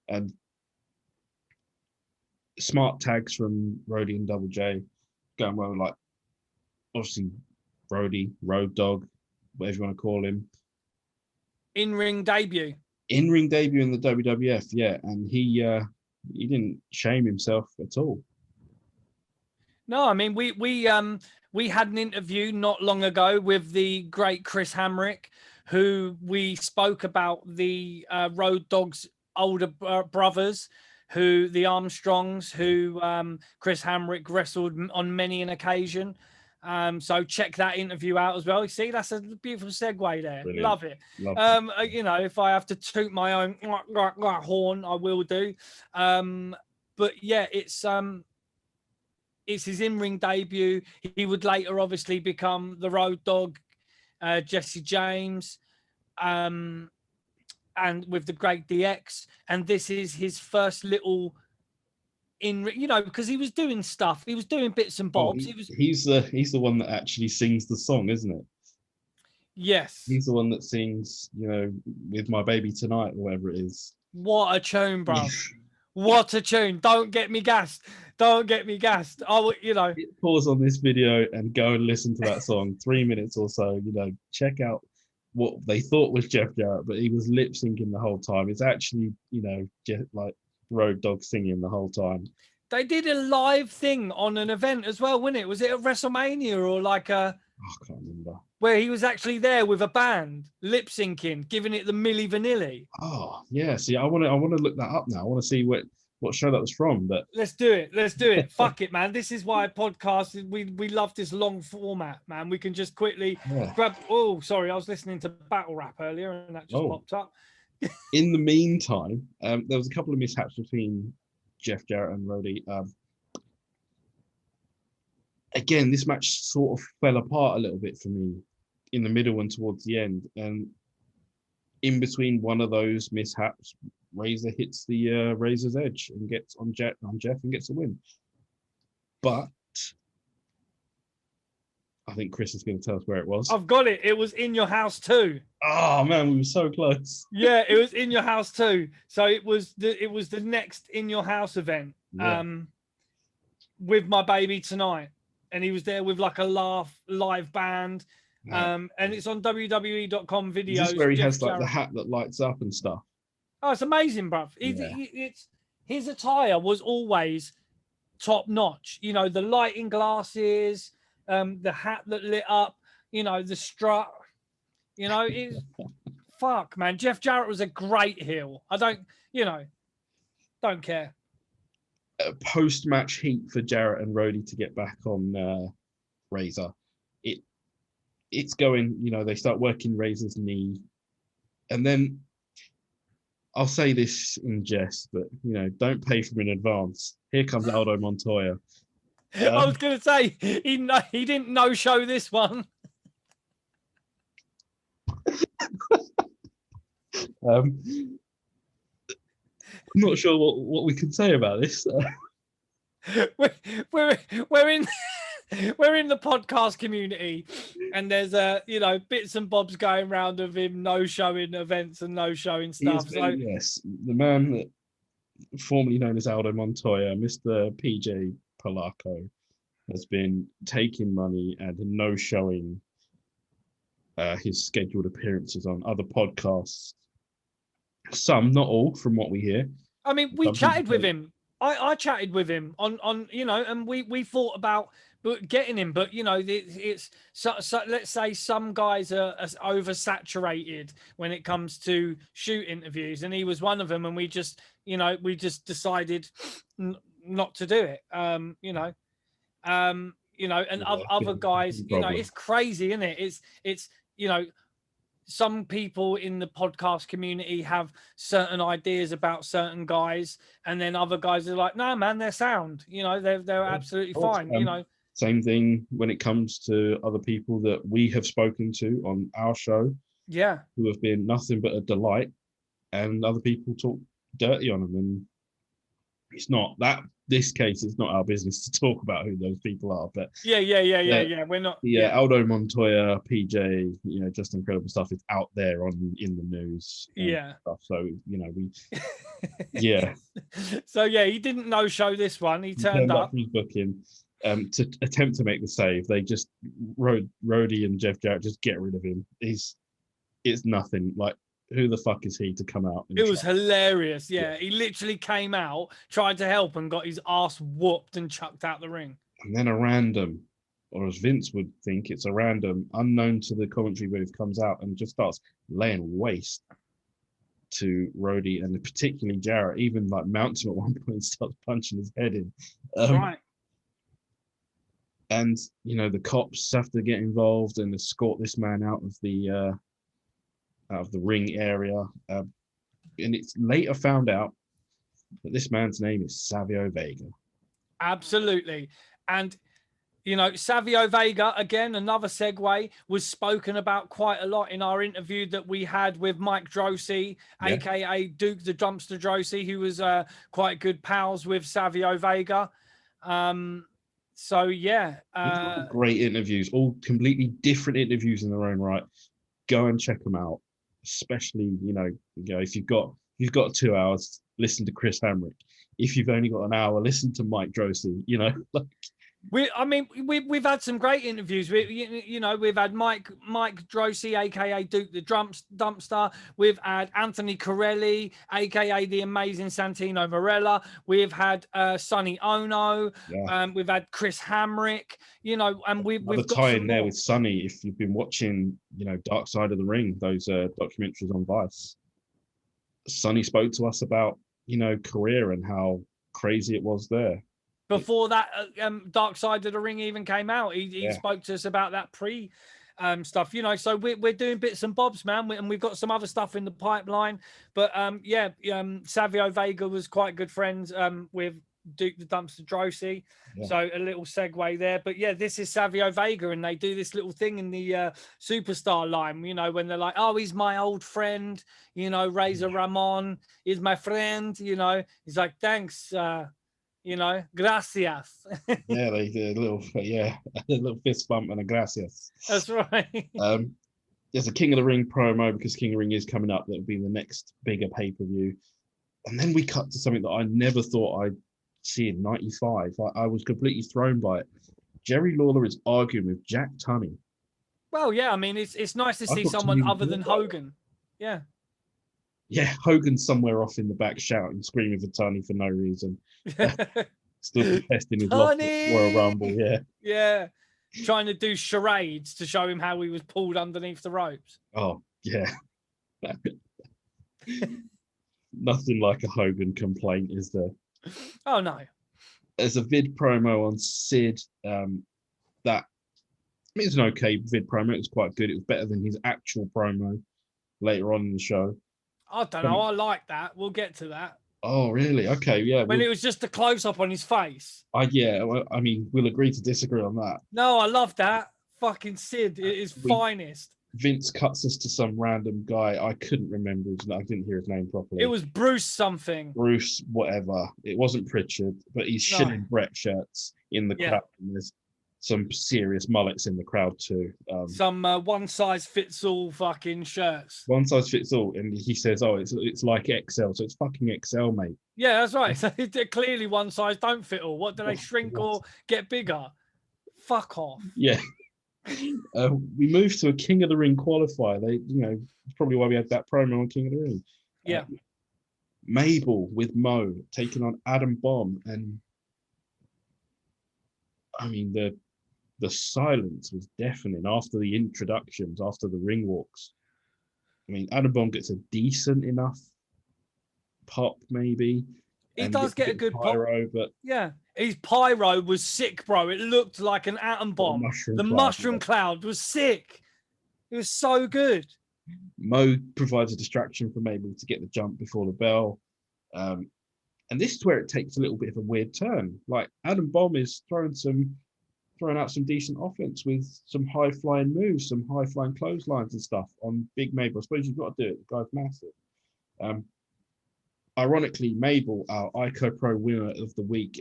And smart tags from Rhodey and Double J going well, like obviously Rhodey, Road Dog, whatever you want to call him.
In-ring debut.
In-ring debut in the WWF, yeah, and he didn't shame himself at all.
No, I mean we had an interview not long ago with the great Chris Hamrick, who we spoke about the Road Dogg's older brothers, who the Armstrongs, who Chris Hamrick wrestled on many an occasion. So check that interview out as well. You see, that's a beautiful segue there.
Brilliant.
Love it. You know, if I have to toot my own horn, I will do. But yeah, it's his in-ring debut. He would later obviously become the Road Dogg, Jesse James, and with the great DX. And this is his first little you know, because he was doing stuff. He was doing bits and bobs.
He's the one that actually sings the song, isn't it?
Yes.
He's the one that sings, you know, With My Baby Tonight, or whatever it is.
What a tune, bro. What a tune. Don't get me gassed. Don't get me gassed. Oh, you know.
Pause on this video and go and listen to that song. 3 minutes or so, you know, check out what they thought was Jeff Jarrett, but he was lip syncing the whole time. It's actually, you know, like Road Dogg singing the whole time.
They did a live thing on an event as well, wasn't it? Was it at WrestleMania or like a...
I can't remember.
Where he was actually there with a band, lip syncing, giving it the Milli Vanilli.
Oh, yeah. See, I want to look that up now. I want to see what show that was from. But
let's do it. Fuck it, man. This is why podcast. We love this long format, man. We can just quickly grab. Oh, sorry, I was listening to battle rap earlier, and that just popped up.
In the meantime, there was a couple of mishaps between Jeff Jarrett and Rhodey. Again, this match sort of fell apart a little bit for me in the middle and towards the end. And in between one of those mishaps, Razor hits the Razor's Edge and gets on Jeff and gets a win. But I think Chris is going to tell us where it was.
I've got it. It was In Your House too.
Oh man, we were so close.
Yeah, it was In Your House too. So it was the next In Your House event.
Yeah.
With My Baby Tonight. And he was there with like a live band.
Yeah.
And it's on WWE.com videos.
Is this where he has like the hat that lights up and stuff?
Oh, it's amazing, bruv. His attire was always top notch. You know, the lighting glasses, the hat that lit up, you know, the strut. You know, fuck, man. Jeff Jarrett was a great heel. I don't care.
Post-match heat for Jarrett and Rhodey to get back on Razor. It's going, you know, they start working Razor's knee. And then I'll say this in jest, but, you know, don't pay for him in advance. Here comes Aldo Montoya.
I was going to say, he didn't no-show this one.
I'm not sure what we can say about this.
We're in we're in the podcast community, and there's you know, bits and bobs going around of him no showing events and no showing stuff.
Yes, the man that formerly known as Aldo Montoya, Mr. PJ Polaco, has been taking money and no showing his scheduled appearances on other podcasts. Some, not all, from what we hear.
I mean, we chatted with him. I chatted with him on you know, and we thought about getting him, but you know, it's so let's say some guys are oversaturated when it comes to shoot interviews, and he was one of them, and we just decided not to do it. you know, and
Yeah,
other guys, you know,
problem.
it's crazy, isn't it? It's, you know, some people in the podcast community have certain ideas about certain guys, and then other guys are like, no, man, they're sound. You know, they're absolutely fine. You know,
same thing when it comes to other people that we have spoken to on our show,
yeah,
who have been nothing but a delight, and other people talk dirty on them, and it's not that. This case, it's not our business to talk about who those people are, but
yeah. We're not.
yeah, Aldo Montoya, PJ, you know, just incredible stuff. It's out there in the news,
Yeah.
stuff. So you know, yeah.
So yeah, he didn't no show this one. He turned up.
For his booking, to attempt to make the save. They just Rhodey and Jeff Jarrett just get rid of him. It's nothing. Like, who the fuck is he to come out?
It was hilarious. Yeah, he literally came out, tried to help, and got his ass whooped and chucked out the ring.
And then a random, or as Vince would think, it's a random, unknown to the commentary booth, comes out and just starts laying waste to Rhodey, and particularly Jarrett, even like mounts him at one point and starts punching his head in.
Right.
And you know, the cops have to get involved and escort this man out of the ring area. And it's later found out that this man's name is Savio Vega.
Absolutely. And you know, Savio Vega, again, another segue, was spoken about quite a lot in our interview that we had with Mike Drosy, aka Duke the Dumpster Drosy, who was quite good pals with Savio Vega. So yeah,
great interviews, all completely different interviews in their own right. Go and check them out. Especially, you know, if you've got 2 hours, listen to Chris Hamrick. If you've only got an hour, listen to Mike Drosy. You know,
we've had some great interviews. You know, we've had Mike Drosy, aka Duke the Dumpster. We've had Anthony Corelli, aka the Amazing Santino Marella. We've had Sonny Ono.
Yeah.
We've had Chris Hamrick. You know, and we've got
tie in there with Sonny. If you've been watching, you know, Dark Side of the Ring, those documentaries on Vice, Sonny spoke to us about, you know, career and how crazy it was there.
Before that Dark Side of the Ring even came out, he spoke to us about that pre stuff, you know. So we're doing bits and bobs, man, and we've got some other stuff in the pipeline. But Savio Vega was quite good friends with Duke the Dumpster Drosy. So a little segue there. But yeah, this is Savio Vega, and they do this little thing in the superstar line, you know, when they're like, oh, he's my old friend, you know, Razor Ramon is my friend, you know. He's like, thanks, you know, gracias.
Yeah, they did a little fist bump and a gracias.
That's right.
There's a King of the Ring promo because King of the Ring is coming up. That'll be the next bigger pay-per-view. And then we cut to something that I never thought I'd see in '95. I was completely thrown by it. Jerry Lawler is arguing with Jack Tunney.
Well, yeah, I mean, it's nice to see someone other than Hogan. Yeah.
Yeah, Hogan's somewhere off in the back shouting, screaming for Tunney for no reason. Still testing his luck for a Rumble, yeah.
Yeah, trying to do charades to show him how he was pulled underneath the ropes.
Oh, yeah. Nothing like a Hogan complaint, is there?
Oh, no.
There's a vid promo on Sid that it's an okay vid promo. It was quite good. It was better than his actual promo later on in the show.
I don't know. I like that. We'll get to that.
Oh, really? Okay, yeah.
When it was just a close-up on his face.
I mean, we'll agree to disagree on that.
No, I love that. Fucking Sid at his finest.
Vince cuts us to some random guy. I couldn't remember his name. I didn't hear his name properly.
It was Bruce something.
Bruce, whatever. It wasn't Pritchard, but he's shilling Brett shirts in the crowd. And there's some serious mullets in the crowd too.
Some one-size-fits-all fucking shirts.
One size fits all, and he says, "Oh, it's like XL, so it's fucking XL, mate."
Yeah, that's right. So clearly, one size don't fit all. What do they shrink or get bigger? Fuck off.
Yeah. We moved to a King of the Ring qualifier. They, you know, probably why we had that promo on King of the Ring.
Yeah.
Mabel with Mo taking on Adam Bomb, and I mean the silence was deafening after the introductions, after the ring walks. I mean, Adam Bomb gets a decent enough pop, maybe.
He does get a good
pyro, but
yeah, his pyro was sick, bro. It looked like an atom bomb. The mushroom cloud was sick. It was so good.
Mo provides a distraction for Mabel to get the jump before the bell. And this is where it takes a little bit of a weird turn. Like Adam Bomb is throwing out some decent offense with some high flying moves, some high flying clotheslines and stuff on Big Mabel. I suppose you've got to do it. The guy's massive. Ironically, Mabel, our ICO Pro winner of the week,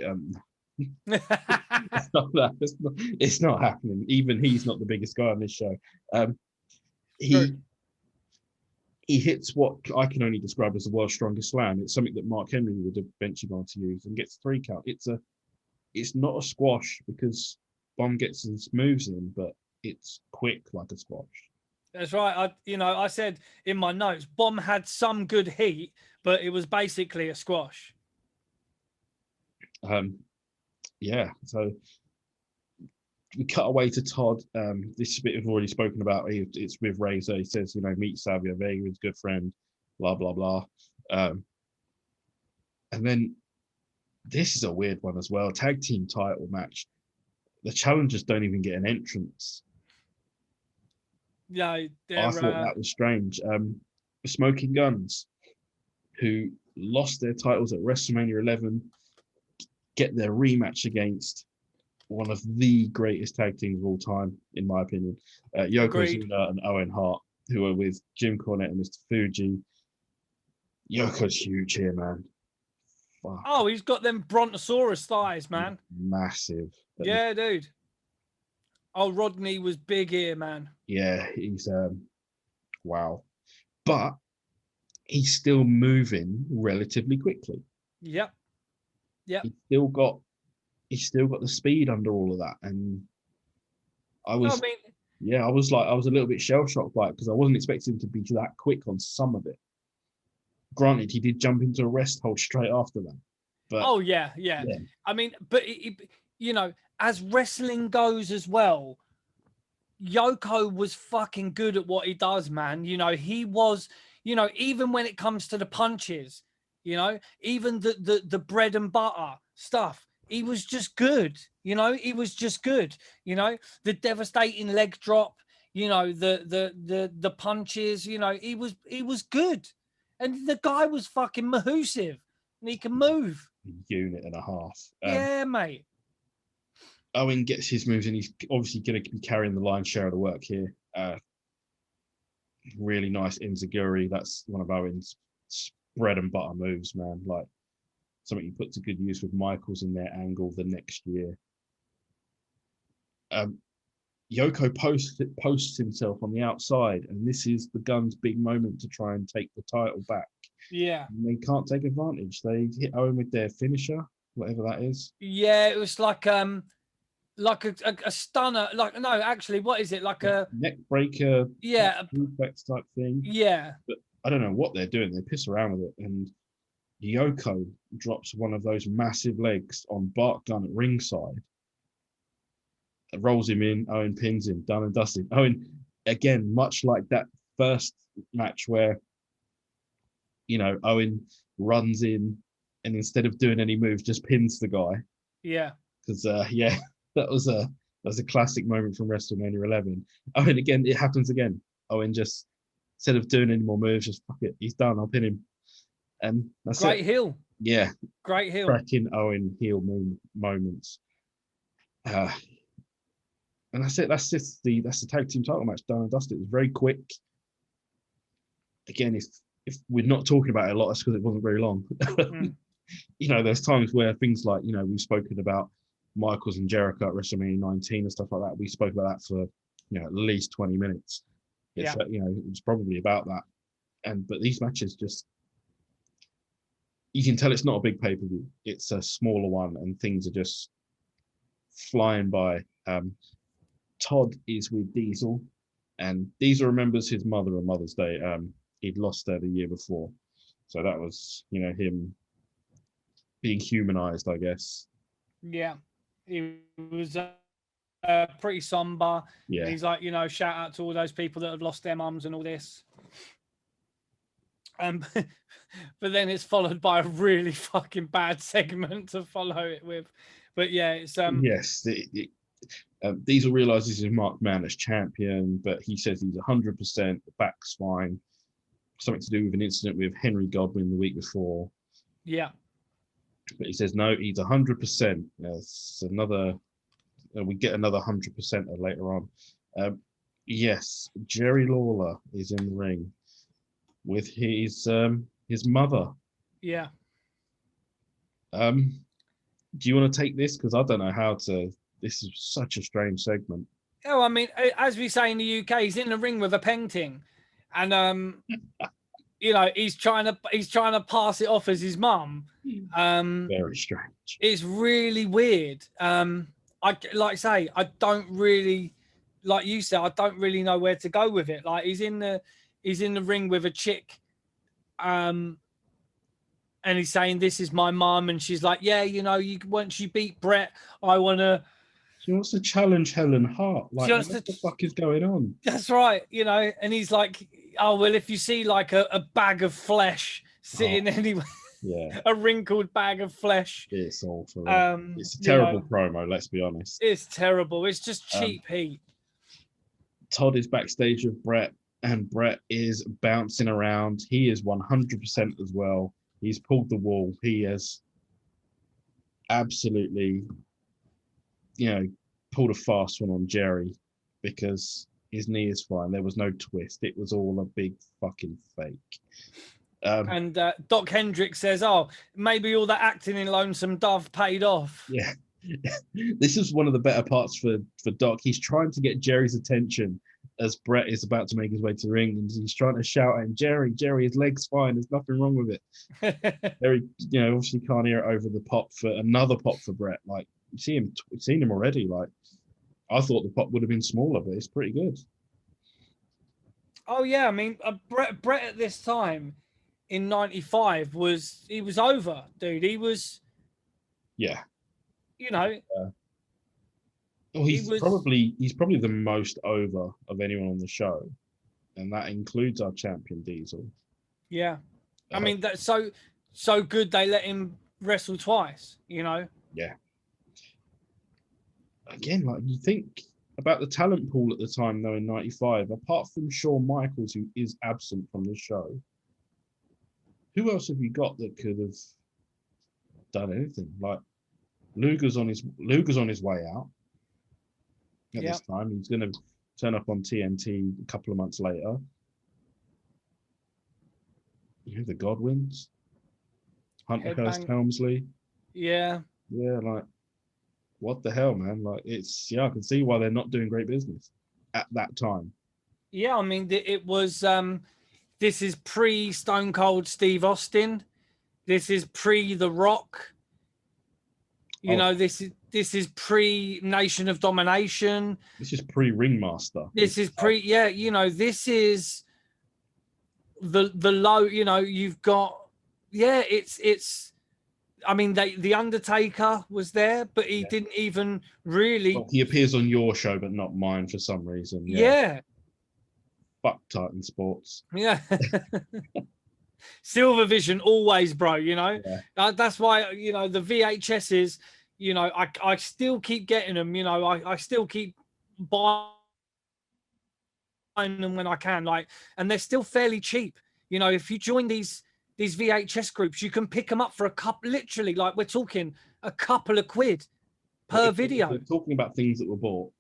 it's not happening. Even he's not the biggest guy on this show. He hits what I can only describe as the world's strongest slam. It's something that Mark Henry would eventually go on to use and gets 3 count. It's not a squash because Bomb gets his moves in, but it's quick like a squash.
That's right. I said in my notes, Bomb had some good heat, but it was basically a squash.
Yeah. So we cut away to Todd. This bit we've already spoken about. It's with Razor. He says, meet Savio Vega, his good friend, blah, blah, blah. And then this is a weird one as well. Tag team title match. The challengers don't even get an entrance.
Yeah,
I thought that was strange. The Smoking Guns, who lost their titles at WrestleMania 11, get their rematch against one of the greatest tag teams of all time, in my opinion. Yokozuna and Owen Hart, who are with Jim Cornette and Mr. Fuji. Yoko's huge here, man. Fuck.
Oh, he's got them Brontosaurus thighs, man.
Massive.
Yeah, dude. Oh, Rodney was big here, man.
Yeah, he's wow. But he's still moving relatively quickly.
Yep.
He's still got the speed under all of that. And I was a little bit shell shocked by it because I wasn't expecting him to be that quick on some of it. Granted, he did jump into a rest hold straight after that. But
yeah. I mean, but as wrestling goes as well, Yoko was fucking good at what he does, man. He was, even when it comes to the punches, even the bread and butter stuff, he was just good. He was just good. The devastating leg drop, the punches, he was good. And the guy was fucking mahoosive and he can move.
Unit and a half.
Yeah, mate.
Owen gets his moves and he's obviously going to be carrying the lion's share of the work here. Really nice Inzaguri. That's one of Owen's bread and butter moves, man. Like something he put to good use with Michaels in their angle the next year. Yoko posts himself on the outside, and this is the Gun's big moment to try and take the title back.
Yeah.
And they can't take advantage. They hit Owen with their finisher, whatever that is.
Yeah, it was like a stunner. Like, no, actually, what is it? Like a
neck breaker,
yeah,
type thing.
Yeah.
But I don't know what they're doing. They piss around with it, and Yoko drops one of those massive legs on Bart Gunn at ringside. Rolls him in, Owen pins him, done and dusted. Owen, again, much like that first match where, Owen runs in and instead of doing any moves, just pins the guy.
Yeah.
Because, that was a classic moment from WrestleMania 11. Owen, again, it happens again. Owen just, instead of doing any more moves, just fuck it, he's done, I'll pin him. And that's
Great
it.
heel.
Yeah.
Great heel.
Cracking Owen heel moments. And that's it. That's the tag team title match done and dusted. It was very quick. Again, if we're not talking about it a lot, it's because it wasn't very long. There's times where things like, we've spoken about Michaels and Jericho at WrestleMania 19 and stuff like that. We spoke about that for, at least 20 minutes. It was probably about that. But these matches just, you can tell it's not a big pay-per-view. It's a smaller one and things are just flying by. Todd is with Diesel, and Diesel remembers his mother on Mother's Day. He'd lost her the year before, so that was him being humanized, I guess.
Yeah, he was pretty somber.
Yeah,
and he's like, shout out to all those people that have lost their mums and all this. But then it's followed by a really fucking bad segment to follow it with. But yeah, it's
Yes, Diesel realizes he's marked man as champion, but he says he's 100%. The back's fine. Something to do with an incident with Henry Godwin the week before.
yeah.
But he says no, he's 100%. Yes, we get another 100% later on. Yes, Jerry Lawler is in the ring with his mother.
Yeah.
Do you want to take this? Because I don't know how to. This is such a strange segment.
Oh, I mean, as we say in the UK, he's in the ring with a painting, and you know, he's trying to pass it off as his mum.
Very strange.
It's really weird. I don't really, like you said, I don't really know where to go with it. Like he's in the ring with a chick, and he's saying, "This is my mum," and she's like, "Yeah, you know, once you beat Brett, I want to."
She wants to challenge Helen Hart. Like, what the fuck is going on?
That's right, you know. And he's like, "Oh well, if you see like a bag of flesh sitting anywhere."
Yeah,
a wrinkled bag of flesh.
It's awful. It's a terrible promo. Let's be honest.
It's terrible. It's just cheap heat.
Todd is backstage with Brett, and Brett is bouncing around. He is 100% as well. He's pulled the wool. He has absolutely, pulled a fast one on Jerry because his knee is fine. There was no twist. It was all a big fucking fake.
And Doc Hendricks says, "Oh, maybe all that acting in Lonesome Dove paid off."
Yeah, this is one of the better parts for Doc. He's trying to get Jerry's attention as Brett is about to make his way to the ring, and he's trying to shout at him, Jerry, his leg's fine. There's nothing wrong with it. Jerry, obviously can't hear it over the pop for another pop for Brett. Like, we've seen him already. Like, I thought the pop would have been smaller, but it's pretty good.
Oh yeah, I mean, Brett at this time in '95 was over, dude. He was,
yeah, well, he's probably the most over of anyone on the show, and that includes our champion Diesel.
Yeah, I mean, that's so good they let him wrestle twice. Yeah.
Again, like, you think about the talent pool at the time, though, in '95, apart from Shawn Michaels, who is absent from the show, who else have you got that could have done anything? Like, Luger's on his way out at this time. He's going to turn up on TNT a couple of months later. The Godwins, Hunter Hearst Helmsley.
Yeah,
like, what the hell, man? Like, I can see why they're not doing great business at that time.
Yeah, I mean, it was. This is pre Stone Cold Steve Austin. This is pre The Rock. This is pre Nation of Domination.
This is pre Ringmaster.
This is pre. Yeah, this is the low. You've got. Yeah, it's. I mean, the Undertaker was there, but he didn't even really.
Well, he appears on your show, but not mine for some reason.
Yeah.
Fuck Titan Sports.
Yeah. Silver Vision always, bro. That's why the VHSs. I still keep getting them. I still keep buying them when I can. And they're still fairly cheap. If you join these VHS groups, you can pick them up for literally, like, we're talking a couple of quid per video.
We're talking about things that were bought.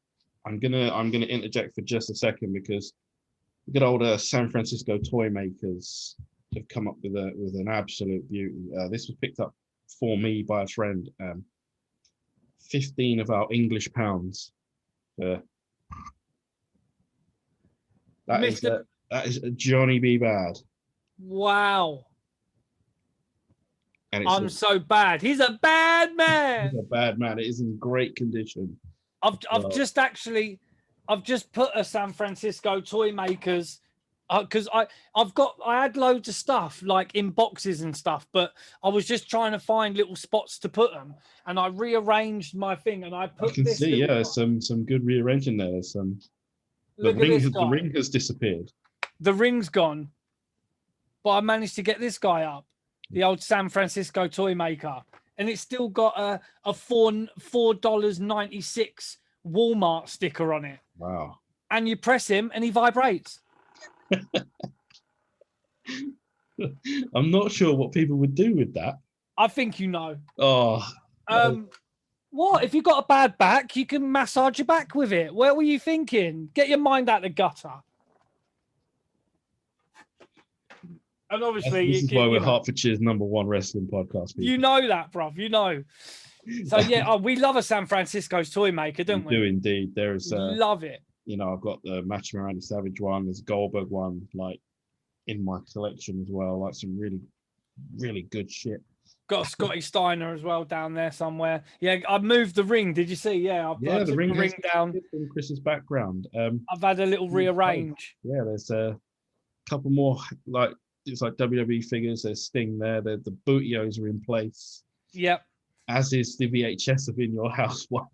I'm gonna interject for just a second because good old San Francisco toy makers have come up with an absolute beauty. This was picked up for me by a friend. 15 of our English pounds. That is Johnny B. Bad.
Wow.
And
I'm so bad. He's a bad man.
He's a bad man. It is in great condition.
I've just put a San Francisco toy makers because I had loads of stuff like in boxes and stuff, but I was just trying to find little spots to put them, and I rearranged my thing, and I put.
I can see, some good rearranging there. The ring has disappeared.
The ring's gone, but I managed to get this guy up, the old San Francisco toy maker, and it's still got a $4.96 Walmart sticker on it.
Wow.
And you press him and he vibrates.
I'm not sure what people would do with that.
I think you know.
Oh.
What? If you've got a bad back, you can massage your back with it. Where were you thinking? Get your mind out the gutter. And obviously,
this is why we're Hertfordshire's #1 wrestling podcast. People.
You know that, bruv. You know. So yeah, we love a San Francisco's toy maker, don't we?
We do indeed. There's
love it.
You know, I've got the Macho Man Randy Savage one. There's a Goldberg one, like in my collection as well. Like some really, really good shit.
Got a Scotty Steiner as well down there somewhere. Yeah, I've moved the ring. Did you see? Yeah, I've
the ring
down
from Chris's background.
I've had a little rearrange.
Yeah, there's a couple more like it's like WWE figures. There's Sting there. The Bootios are in place.
Yep.
As is the VHS of In Your House one.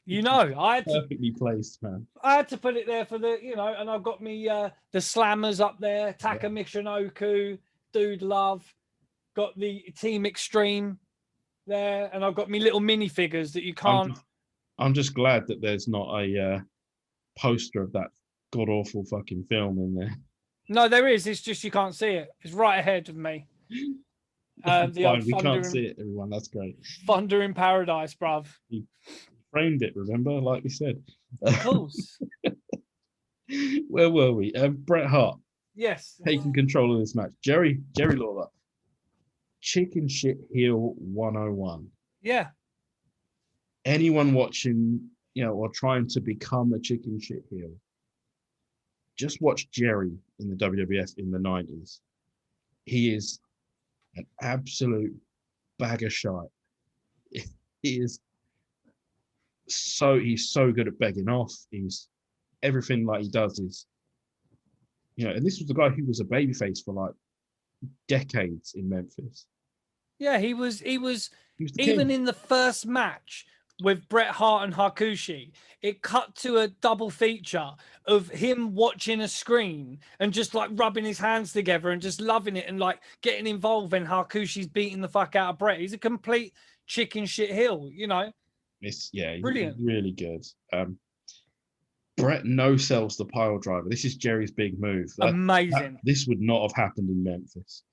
You know, I had
perfectly placed, man.
I had to put it there for the, and I've got me the Slammers up there, Taka Michinoku, Dude Love, got the Team Extreme there, and I've got me little minifigures that you can't.
I'm just glad that there's not a poster of that god awful fucking film in there.
No, there is. It's just you can't see it. It's right ahead of me.
Fine, we can't see it, everyone. That's great.
Thunder in Paradise, bruv.
You framed it, remember? Like we said.
Of course.
Where were we? Bret Hart.
Yes.
Taking control of this match. Jerry Lawler. Chicken shit heel 101.
Yeah.
Anyone watching, or trying to become a chicken shit heel, just watch Jerry in the WWF in the 90s. He is an absolute bag of shite. He's so good at begging off. He's everything like he does is, and this was the guy who was a babyface for like decades in Memphis.
Yeah, he was
king.
even in the first match with Bret Hart and Hakushi, it cut to a double feature of him watching a screen and just like rubbing his hands together and just loving it and like getting involved when Hakushi's beating the fuck out of Bret. He's a complete chicken shit heel,
It's
brilliant,
really good. Bret no-sells the pile driver. This is Jerry's big move.
Amazing.
This would not have happened in Memphis.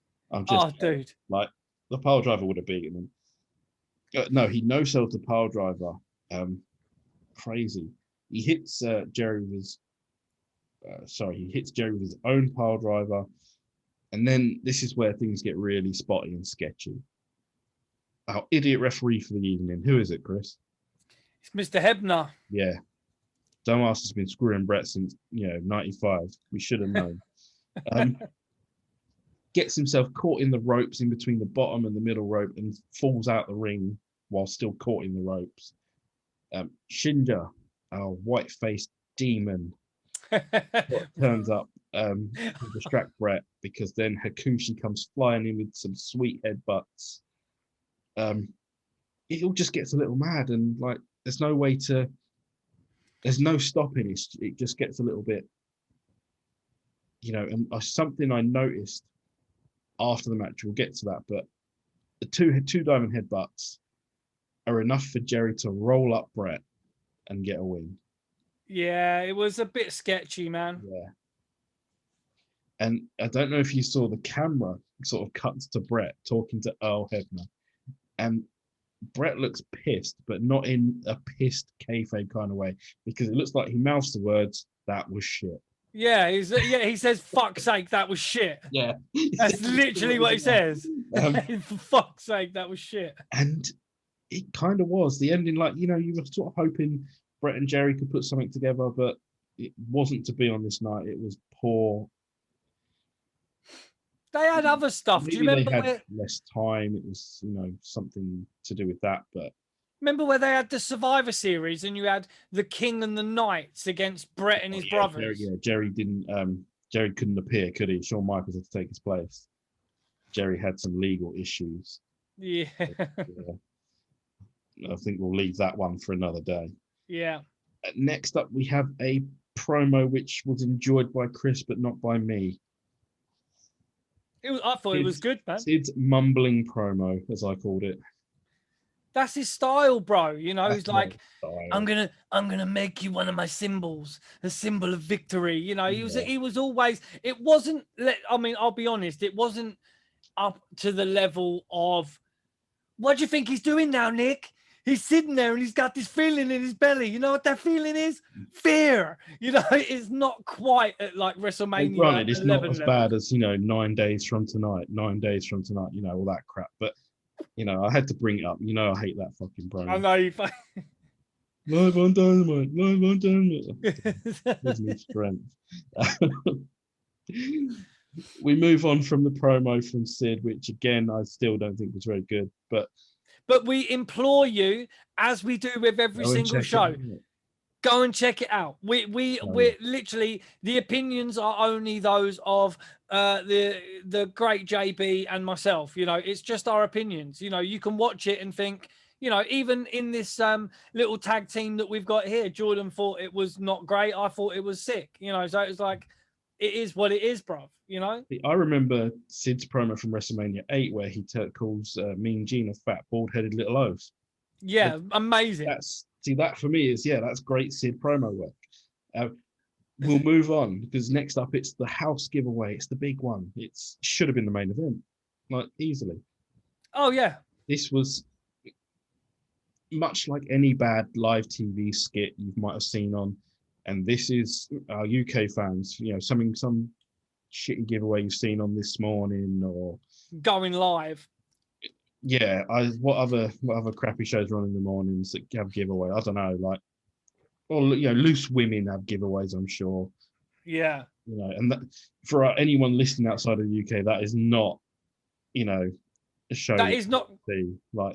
Dude.
Like the pile driver would have beaten him. No, he no-sells the pile driver. Crazy. He hits Jerry with his. He hits Jerry with his own pile driver, and then this is where things get really spotty and sketchy. Our idiot referee for the evening. Who is it, Chris?
It's Mr. Hebner.
Yeah. Dumbass has been screwing Bret since 95. We should have known. Gets himself caught in the ropes in between the bottom and the middle rope and falls out the ring while still caught in the ropes. Shinja, our white-faced demon, turns up to distract Bret because then Hakushi comes flying in with some sweet headbutts. It all just gets a little mad and like there's no stopping it. It just gets a little bit, and something I noticed after the match, we'll get to that, but the two diamond headbutts are enough for Jerry to roll up Bret and get a win.
Yeah, it was a bit sketchy, man.
Yeah. And I don't know if you saw the camera sort of cuts to Bret talking to Earl Hebner. And Bret looks pissed, but not in a pissed kayfabe kind of way, because it looks like he mouths the words, "That was shit."
Yeah, he says, "Fuck's sake, that was shit."
Yeah.
That's literally what he says. For fuck's sake, that was shit.
And it kind of was. The ending, like, you were sort of hoping Bret and Jerry could put something together, but it wasn't to be on this night. It was poor.
They had other stuff.
Maybe
do you remember
they had less time? It was, something to do with that. But
remember where they had the Survivor Series and you had the King and the Knights against Bret and his brothers?
Jerry didn't. Jerry couldn't appear, could he? Shawn Michaels had to take his place. Jerry had some legal issues.
Yeah.
I think we'll leave that one for another day.
Yeah.
Next up, we have a promo which was enjoyed by Chris, but not by me.
I thought it was good, man.
Sid's mumbling promo, as I called it.
That's his style, bro. You know, he's like,
Style.
I'm gonna make you one of my symbols, a symbol of victory. You know, he was always. It wasn't. I mean, I'll be honest. It wasn't up to the level of. What do you think he's doing now, Nick? He's sitting there and he's got this feeling in his belly. You know what that feeling is? Fear. You know, it's not quite at like WrestleMania.
Granted, it's not as
level.
bad as, 9 days from tonight, 9 days from tonight, all that crap. But, I had to bring it up. I hate that fucking promo.
I know you.
Live on Dynamite, live on Dynamite. Disney strength. We move on from the promo from Sid, which again, I still don't think was very good. But
we implore you, as we do with every single show, go and check it out. We're literally, the opinions are only those of the great JB and myself. It's just our opinions. You can watch it and think, even in this little tag team that we've got here, Jordan thought it was not great. I thought it was sick. So it's like, it is what it is, bruv.
I remember Sid's promo from WrestleMania 8 where he calls Mean Gene a fat, bald-headed little oaf.
Yeah, amazing.
That for me is, that's great Sid promo work. We'll move on because next up it's the house giveaway. It's the big one. It should have been the main event, like easily.
Oh yeah.
This was much like any bad live TV skit you might have seen on, and this is our UK fans, some shitty giveaway you've seen on This Morning or
going live.
Yeah, what other crappy shows are on in the mornings that have giveaway? I don't know, Loose Women have giveaways, I'm sure.
Yeah.
And that, for anyone listening outside of the UK, that is not, a show.
That is not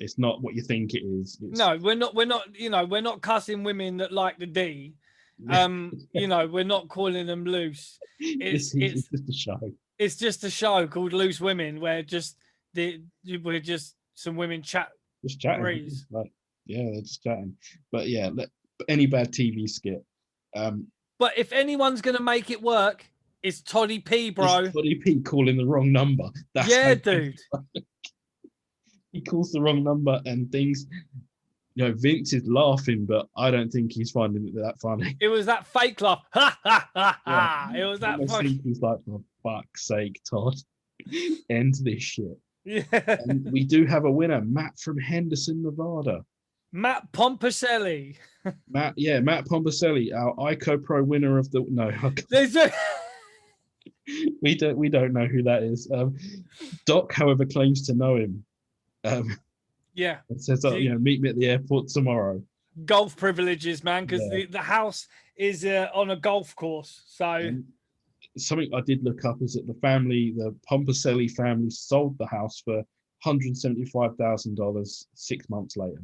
it's not what you think it is.
No, we're not cussing women that like the D. We're not calling them loose. It's
just a show.
It's just a show called Loose Women, where we're just some women just chatting.
They're just chatting. But yeah, any bad TV skit.
But if anyone's gonna make it work, it's Toddy P, bro.
It's Toddy P calling the wrong number.
Dude.
He calls the wrong number and things. Vince is laughing, but I don't think he's finding it that funny.
It was that fake laugh. Ha ha ha ha! It was that funny.
He's like, for fuck's sake, Todd, end this shit.
Yeah.
And we do have a winner, Matt from Henderson, Nevada.
Matt Pomposelli.
Matt Pomposelli, our ICO Pro winner of the we don't know who that is. Doc, however, claims to know him.
Yeah.
It says, meet me at the airport tomorrow.
Golf privileges, man, because the house is on a golf course. So
something I did look up is that the Pomposelli family sold the house for $175,000 6 months later.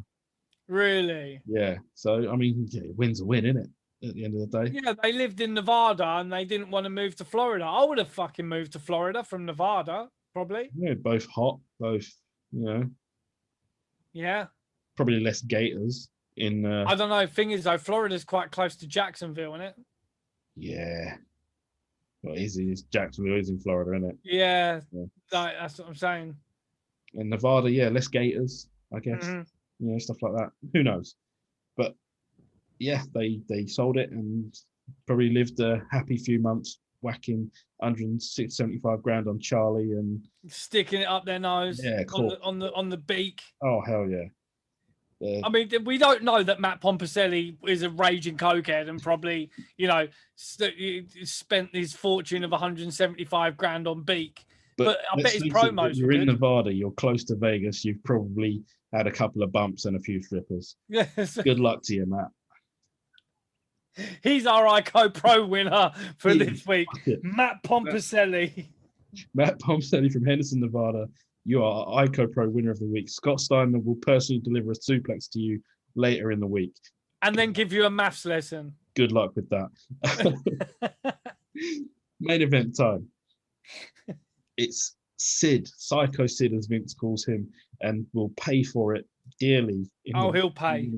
Really?
Yeah. So, I mean, win's a win, isn't it? At the end of the day.
Yeah, they lived in Nevada and they didn't want to move to Florida. I would have fucking moved to Florida from Nevada, probably.
Yeah, both hot, both,
Yeah.
Probably less gators in.
I don't know. Thing is, though, Florida's quite close to Jacksonville, isn't it?
Yeah. Well, easy. Jacksonville is in Florida, isn't it?
Yeah. That's what I'm saying.
In Nevada, less gators, I guess.
Mm-hmm.
Stuff like that. Who knows? But yeah, they sold it and probably lived a happy few months whacking 175 grand on Charlie and
sticking it up their nose.
Yeah, cool.
on the beak.
Oh hell yeah.
I mean, we don't know that Matt Pomposelli is a raging cokehead and probably, spent his fortune of 175 grand on beak. But I bet his promos.
You're in Nevada. You're close to Vegas. You've probably had a couple of bumps and a few strippers.
Yes.
Good luck to you, Matt.
He's our ICO Pro winner for this week, Matt Pomposelli.
Matt Pomposelli from Henderson, Nevada. You are our ICO Pro winner of the week. Scott Steiner will personally deliver a suplex to you later in the week.
And then give you a maths lesson.
Good luck with that. Main event time. It's Sid, Psycho Sid, as Vince calls him, and will pay for it dearly.
He'll pay.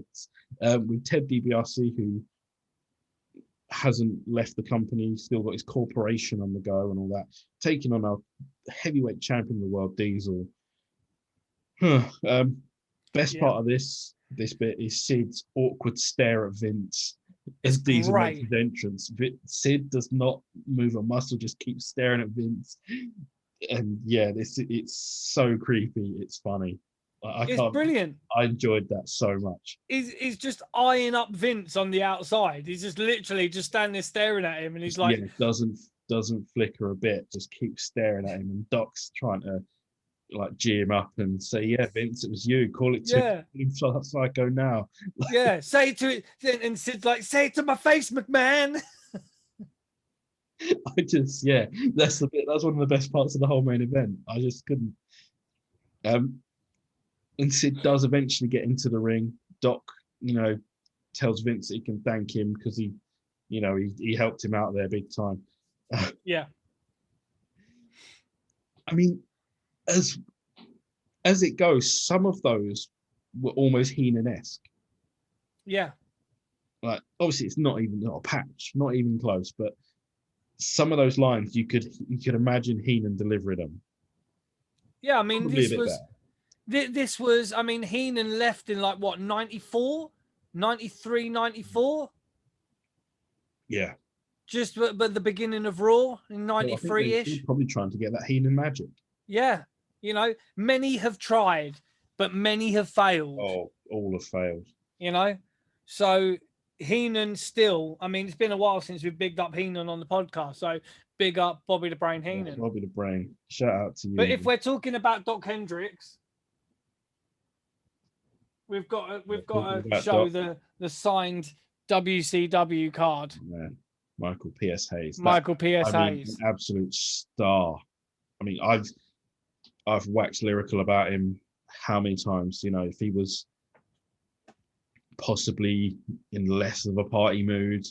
With Ted DiBiase, who hasn't left the company, still got his corporation on the go and all that, taking on our heavyweight champion of the world, Diesel. Best
Yeah.
part of this bit is Sid's awkward stare at Vince as
It's
Diesel makes
great.
his entrance. Sid does not move a muscle, just keeps staring at Vince. And yeah, it's so creepy. It's funny. I
It's
can't.
brilliant.
I enjoyed that so much.
He's just eyeing up Vince on the outside. He's just literally just standing there staring at him, and he's like,
Doesn't flicker a bit. Just keeps staring at him. And Doc's trying to like G him up and say, "Yeah, Vince, it was you. Call it to Psycho now."
yeah, say it to it, and Sid's like, say it to my face, McMahon.
That's the bit. That's one of the best parts of the whole main event. I just couldn't. And Sid does eventually get into the ring. Doc, tells Vince he can thank him because he helped him out there big time.
Yeah.
I mean, as it goes, some of those were almost Heenan-esque.
Yeah.
Like, obviously, it's not a patch, not even close. But some of those lines, you could imagine Heenan delivering them.
Yeah, I mean,
Probably
this was, I mean, Heenan left in like what, 94, 93, 94?
Yeah.
Just but the beginning of Raw in 93-ish.
Probably trying to get that Heenan magic.
Yeah. Many have tried, but many have failed.
Oh, all have failed.
So Heenan still, I mean, it's been a while since we've bigged up Heenan on the podcast. So big up Bobby the Brain Heenan.
Yeah, Bobby the Brain. Shout out to you.
But if we're talking about Doc Hendricks, we've got to show the signed WCW card.
Man, Michael P.S. Hayes.
Michael P.S. Hayes.
An absolute star. I mean, I've waxed lyrical about him how many times, if he was possibly in less of a party mood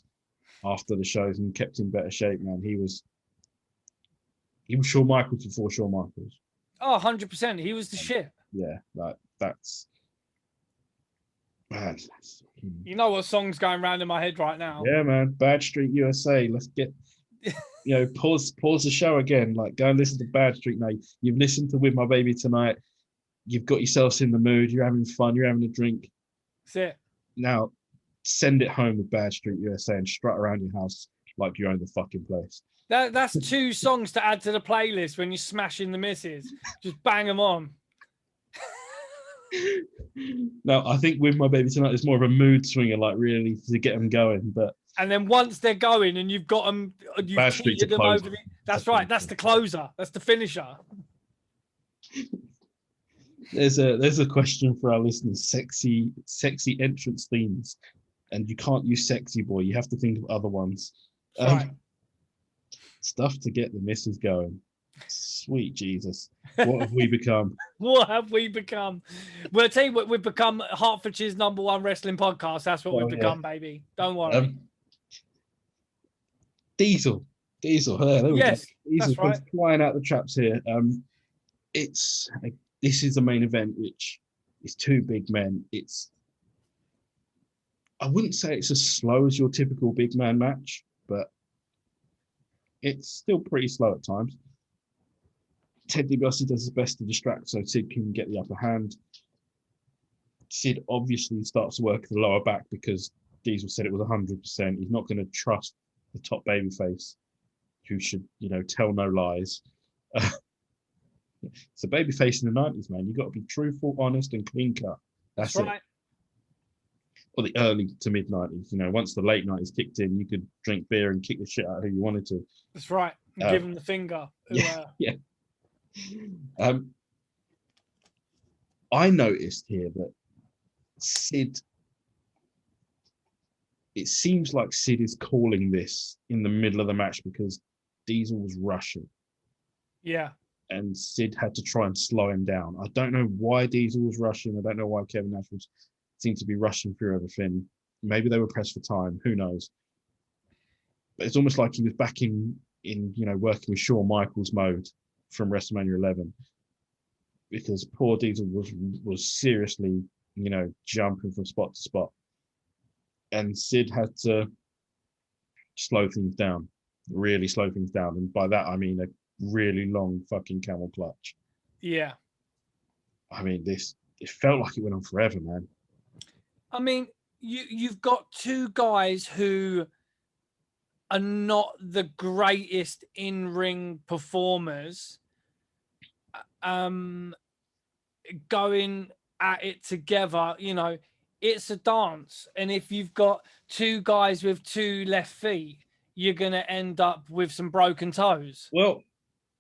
after the shows and kept in better shape, man. He was Shawn Michaels before Shawn Michaels.
Oh, 100%. He was the shit.
Yeah, that's man.
You know what song's going around in my head right now?
Yeah, man. Bad Street USA. Let's get pause the show again. Like, go and listen to Bad Street now. You've listened to With My Baby Tonight. You've got yourselves in the mood. You're having fun. You're having a drink.
That's it.
Now, send it home with Bad Street USA and strut around your house like you own the fucking place.
That's 2 songs to add to the playlist when you're smashing the misses. Just bang them on.
No, I think With My Baby Tonight is more of a mood swinger, like really to get them going. And
then once they're going and you've got them, you've cheated them over. That's right. That's the closer. That's the finisher.
There's a question for our listeners: sexy entrance themes, and you can't use "Sexy Boy." You have to think of other ones.
Right.
Stuff to get the missus going. Sweet Jesus, what have we become?
What have we become? We'll tell you what, we've become Hertfordshire's #1 wrestling podcast. That's what we've become, baby. Don't worry. Diesel.
There we
yes,
go. Diesel
that's right.
Flying out the traps here. This is a main event which is 2 big men. I wouldn't say it's as slow as your typical big man match, but it's still pretty slow at times. Ted DiBiase does his best to distract so Sid can get the upper hand. Sid obviously starts to work the lower back because Diesel said it was 100%. He's not going to trust the top babyface who should, tell no lies. It's a babyface in the 90s, man. You've got to be truthful, honest, and clean cut. That's right. It. Or the early to mid 90s. Once the late 90s kicked in, you could drink beer and kick the shit out of who you wanted to.
That's right. And give them the finger.
Yeah. I noticed here that Sid, it seems like Sid is calling this in the middle of the match because Diesel was rushing.
Yeah.
And Sid had to try and slow him down. I don't know why Diesel was rushing. I don't know why Kevin Nash seemed to be rushing through everything. Maybe they were pressed for time. Who knows? But it's almost like he was back in working with Shawn Michaels mode from WrestleMania 11, because poor Diesel was seriously, jumping from spot to spot, and Sid had to slow things down, really slow things down. And by that, I mean a really long fucking camel clutch.
Yeah.
I mean, it felt like it went on forever, man.
I mean, you've got two guys who are not the greatest in-ring performers going at it together. You know, it's a dance, and if you've got two guys with two left feet, you're gonna end up with some broken toes.
Well,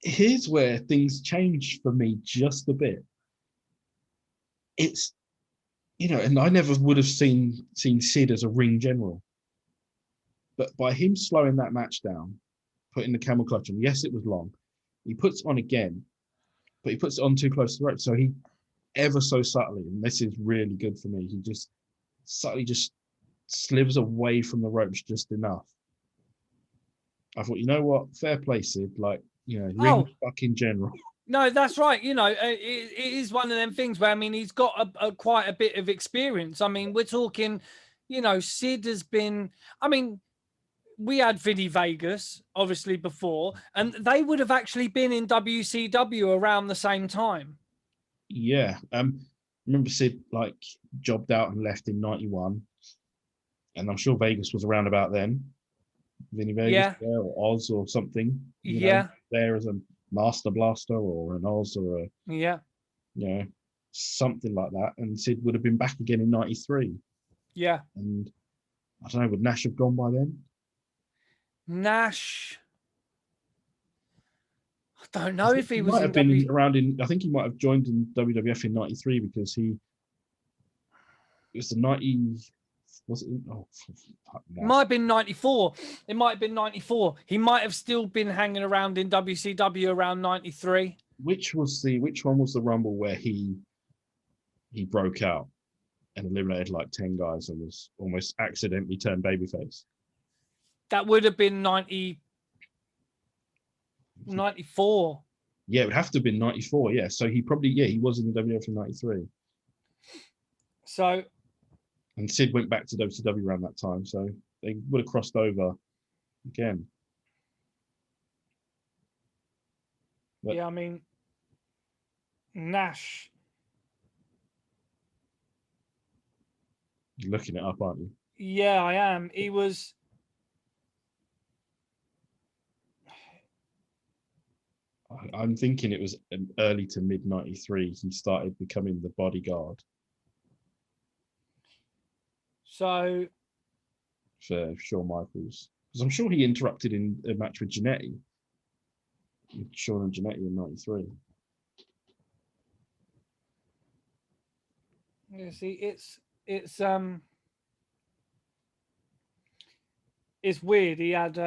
here's where things change for me just a bit. It's, you know, and I never would have seen Sid as a ring general, but by him slowing that match down, putting the camel clutch on, yes, it was long. He puts it on again, but he puts it on too close to the rope. So he ever so subtly, and this is really good for me, he just subtly just slivers away from the ropes just enough. I thought, you know what, fair play, Sid. Like, you know, ring fucking general.
No, that's right. You know, it is one of them things where, I mean, he's got a quite a bit of experience. I mean, we're talking, you know, Sid has been, I mean, we had Vinny Vegas obviously before, and they would have actually been in WCW around the same time.
Yeah. Remember Sid like jobbed out and left in 91. And I'm sure Vegas was around about then. Vinny Vegas, yeah, or Oz or something. You know, there as a Master Blaster or an Oz or a, you know, something like that. And Sid would have been back again in 93.
Yeah.
And I don't know, would Nash have gone by then?
Nash, I don't know if he was
might have been around in, I think he might have joined in WWF in 93 because it was the 90, was it? Oh,
it might have been 94. It might have been 94. He might have still been hanging around in WCW around 93.
Which one was the Rumble where he broke out and eliminated like 10 guys and was almost accidentally turned babyface?
That would have been 94.
Yeah, it would have to have been 94. Yeah, so he probably, he was in the WWF in 93.
So,
and Sid went back to WCW around that time, so they would have crossed over again.
But, yeah, I mean, Nash.
You're looking it up, aren't you?
Yeah, I am. He was.
I'm thinking it was early to mid 93. He started becoming the bodyguard.
So.
For Shawn Michaels. Because I'm sure he interrupted in a match with Jannetty. With Shawn and Jannetty in 93.
You see, it's weird. He had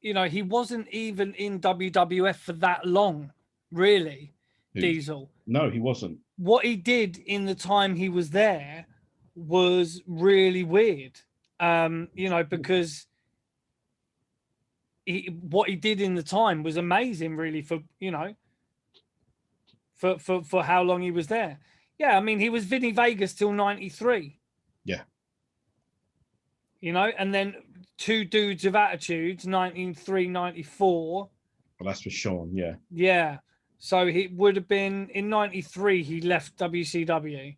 you know, he wasn't even in WWF for that long, really.
Who?
Diesel.
No, he wasn't.
What he did in the time he was there was really weird. You know, because what he did in the time was amazing, really, for, you know, for how long he was there. Yeah, I mean, he was Vinny Vegas till 93.
Yeah.
You know, and then Two Dudes of Attitudes, 93, 94.
Well, that's for Shawn, yeah.
Yeah. So he would have been in 93, he left WCW.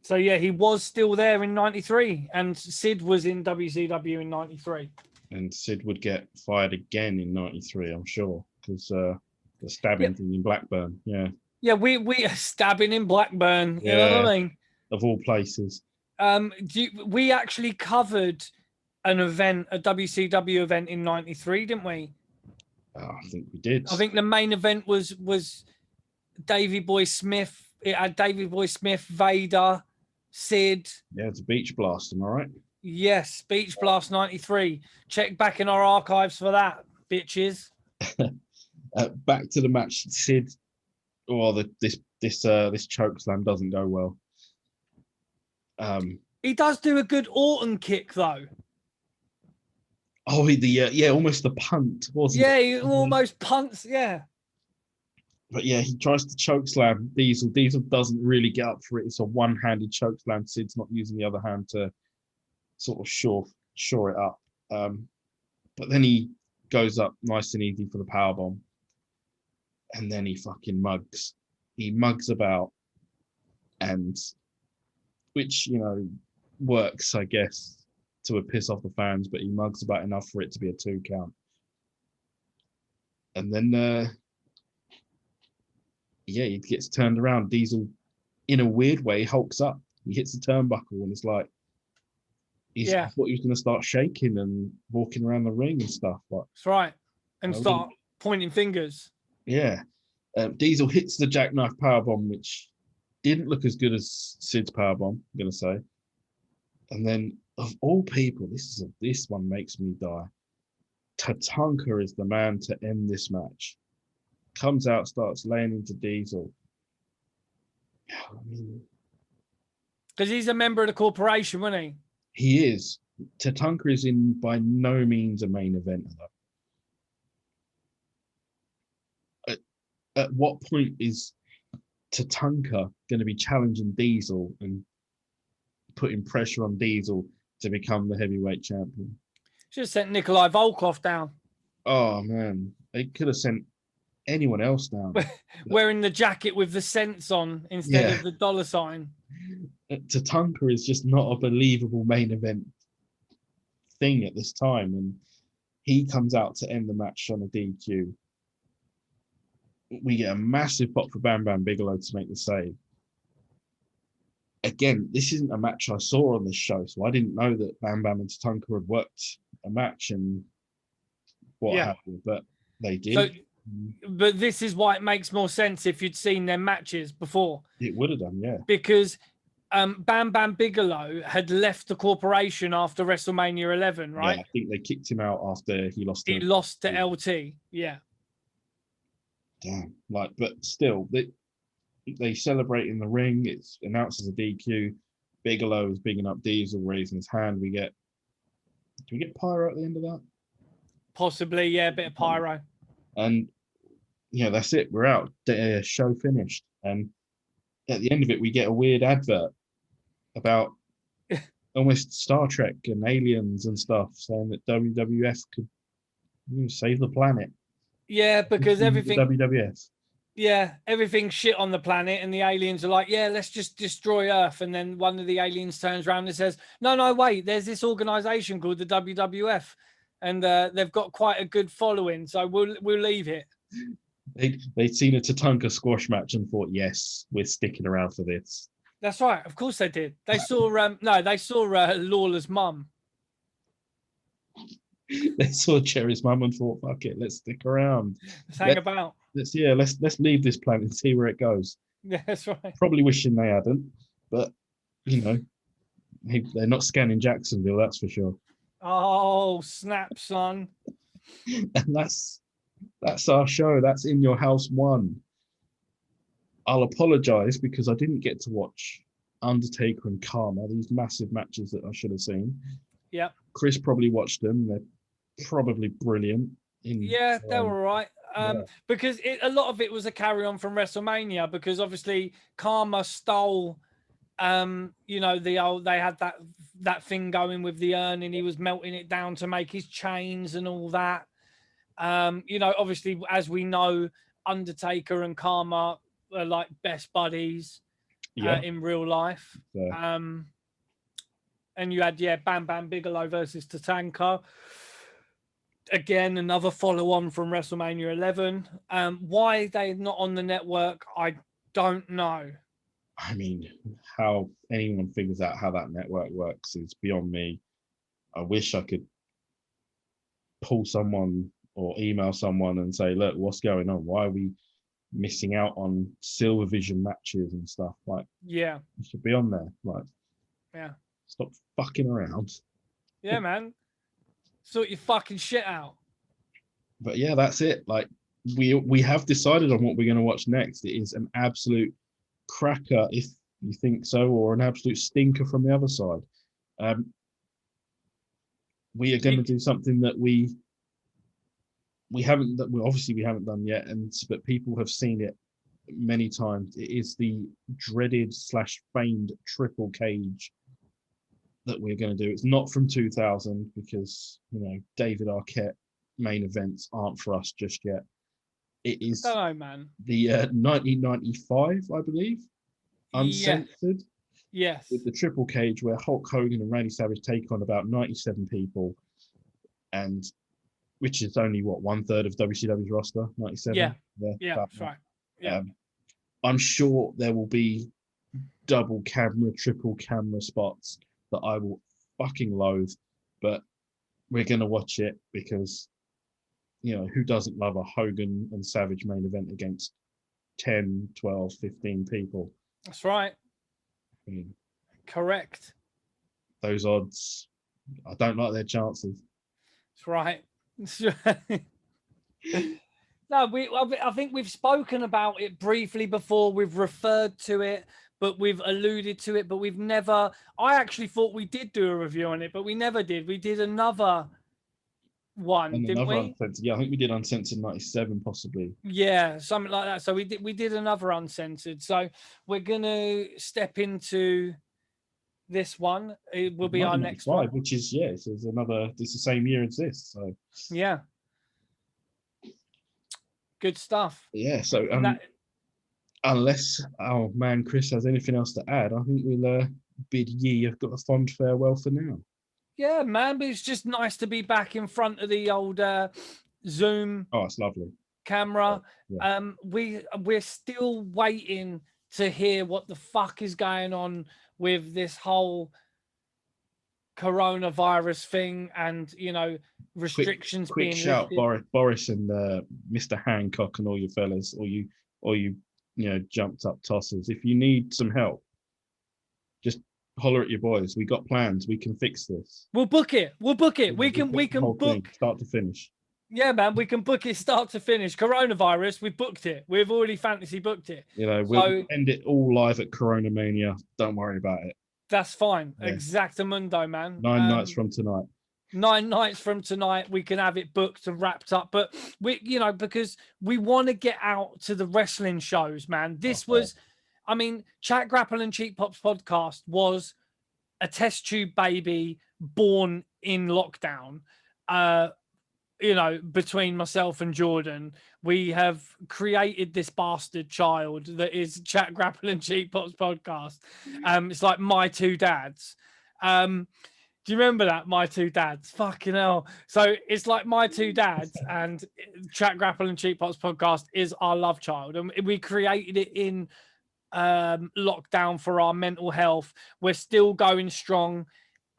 So yeah, he was still there in 93, and Sid was in WCW in 93.
And Sid would get fired again in 93, I'm sure, because the stabbing thing in Blackburn, yeah.
Yeah, we are stabbing in Blackburn, you know what I mean?
Of all places.
We actually covered an event, a WCW event in 93, didn't we?
I think we did.
I think the main event was Davey Boy Smith. It had Davey Boy Smith, Vader, Sid.
Yeah, it's a Beach Blast, am I right?
Yes, Beach Blast 93. Check back in our archives for that, bitches.
Back to the match. Sid, this choke slam doesn't go well.
He does do a good Orton kick though.
Oh, almost the punt, wasn't it?
Yeah, he almost punts. Yeah.
But yeah, he tries to choke slam Diesel. Diesel doesn't really get up for it. It's a one-handed choke slam. Sid's not using the other hand to sort of shore it up. But then he goes up nice and easy for the power bomb, and then he fucking mugs. He mugs about, and which works, I guess, to piss off the fans. But he mugs about enough for it to be a 2 count, and then he gets turned around. Diesel, in a weird way, hulks up. He hits the turnbuckle, and it's like, I thought he was going to start shaking and walking around the ring and stuff. But
that's right, and start pointing fingers.
Yeah, Diesel hits the jackknife powerbomb, which didn't look as good as Sid's powerbomb, I'm going to say. And then, of all people, this one makes me die. Tatanka is the man to end this match. Comes out, starts laying into Diesel. I mean,
because he's a member of the corporation, wasn't he?
He is. Tatanka is in by no means a main eventer, though. At what point is Tatanka going to be challenging Diesel and putting pressure on Diesel to become the heavyweight champion?
Should have sent Nikolai Volkov down.
Oh, man. They could have sent anyone else down.
Wearing the jacket with the cents on instead of the dollar sign.
Tatanka is just not a believable main event thing at this time, and he comes out to end the match on a DQ. We get a massive pop for Bam Bam Bigelow to make the save. Again, this isn't a match I saw on this show, so I didn't know that Bam Bam and Tatanka had worked a match and what have you, but they did.
So, but this is why it makes more sense if you'd seen their matches before.
It would have done, yeah.
Because Bam Bam Bigelow had left the corporation after WrestleMania 11, right?
Yeah, I think they kicked him out after he lost.
He lost to LT, yeah.
Damn, but still, they celebrate in the ring. It's announced as a DQ. Bigelow is bigging up Diesel, raising his hand. Do we get pyro at the end of that?
Possibly, yeah, a bit of pyro.
And that's it. We're out. The show finished. And at the end of it, we get a weird advert about almost Star Trek and aliens and stuff, saying that WWF could save the planet.
Yeah, because everything
WWF.
Yeah, everything's shit on the planet, and the aliens are like, yeah, let's just destroy Earth. And then one of the aliens turns around and says, no, wait, there's this organization called the WWF, and they've got quite a good following, so we'll leave it.
They'd seen a Tatanka squash match and thought, yes, we're sticking around for this.
That's right. Of course they did. They saw they saw Lawler's mum.
They saw Cherry's mum and thought, fuck it, let's stick around.
Let's hang about.
Let's leave this planet and see where it goes.
Yeah, that's right.
Probably wishing they hadn't, but they're not scanning Jacksonville, that's for sure.
Oh, snap, son.
And that's our show. That's In Your House 1. I'll apologize because I didn't get to watch Undertaker and Karma, these massive matches that I should have seen.
Yeah.
Chris probably watched them. They're probably brilliant.
They were all right. Because a lot of it was a carry on from WrestleMania, because obviously Karma stole they had that thing going with the urn, and he was melting it down to make his chains and all that. Obviously, as we know, Undertaker and Karma are like best buddies in real life. Yeah. And you had, Bam Bam Bigelow versus Tatanka. Again, another follow-on from WrestleMania 11. Why they're not on the network, I don't know.
I mean, how anyone figures out how that network works is beyond me. I wish I could pull someone or email someone and say, look, what's going on? Why are we missing out on Silver Vision matches and stuff? You should be on there. Stop fucking around.
Yeah, man. Sort your fucking shit out.
But yeah, that's it. We have decided on what we're going to watch next. It is an absolute cracker, if you think so, or an absolute stinker from the other side. We are going to do something that we haven't done yet, but people have seen it many times, it is the dreaded / famed triple cage that we're going to do. It's not from 2000 because, you know, David Arquette main events aren't for us just yet. It is
I don't know, man.
the 1995, I believe, uncensored.
Yes.
With the triple cage where Hulk Hogan and Randy Savage take on about 97 people, and which is only what 1/3 of WCW's roster, 97.
Yeah, that's right. Yeah.
I'm sure there will be double camera, triple camera spots that I will fucking loathe, but we're gonna watch it because, you know, who doesn't love a Hogan and Savage main event against 10, 12, 15 people?
That's right.
I mean,
correct.
Those odds, I don't like their chances.
That's right. No, I think we've spoken about it briefly before. We've referred to it, but we've alluded to it, but we've never. I actually thought we did do a review on it, but we never did. We did another one,
And
didn't we?
Uncensored. Yeah, I think we did Uncensored 97, possibly.
Yeah, something like that. So we did another Uncensored. So we're gonna step into this one. It will be our next one,
which is it's the same year as this. So
yeah, good stuff.
Yeah. So unless our man Chris has anything else to add, I think we'll bid ye have got a fond farewell for now.
Yeah, man, but it's just nice to be back in front of the old Zoom.
Oh, it's lovely.
Camera.
Yeah.
We're still waiting to hear what the fuck is going on with this whole coronavirus thing, and you know, restrictions
quick
being
shout,
lifted.
Boris and Mr. Hancock and all you fellas, or you jumped up tossers. If you need some help, just holler at your boys. We got plans. We can fix this.
We'll book it. We can book
start to finish.
Yeah, man, we can book it start to finish. Coronavirus, we've booked it. We've already fantasy booked it.
You know, we'll end it all live at Corona Mania. Don't worry about it.
That's fine. Yeah. Exactamundo, man.
9 nights from tonight.
9 nights from tonight, we can have it booked and wrapped up. But we, because we want to get out to the wrestling shows, man. This was, I mean, Chat, Grapple, and Cheap Pops podcast was a test tube baby born in lockdown. Between myself and Jordan, we have created this bastard child that is Chat, Grapple, and Cheap Pops podcast. It's like my two dads. Do you remember that? My two dads. Fucking hell. So it's like my two dads, and Chat, Grapple, and Cheap Pops podcast is our love child. And we created it in lockdown for our mental health. We're still going strong.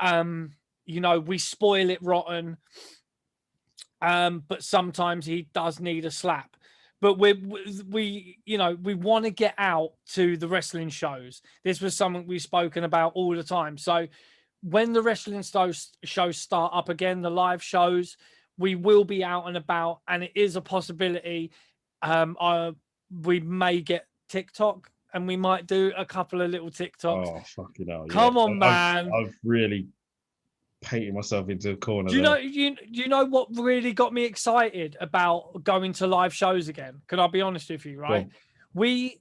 We spoil it rotten. But sometimes he does need a slap. But we want to get out to the wrestling shows. This was something we've spoken about all the time. So when the wrestling shows start up again, the live shows, we will be out and about, and it is a possibility. We may get TikTok, and we might do a couple of little TikToks.
Oh, fucking hell!
Come on, man!
I've really painting myself into a corner.
Do you know what really got me excited about going to live shows again? Can I be honest with you? Right, we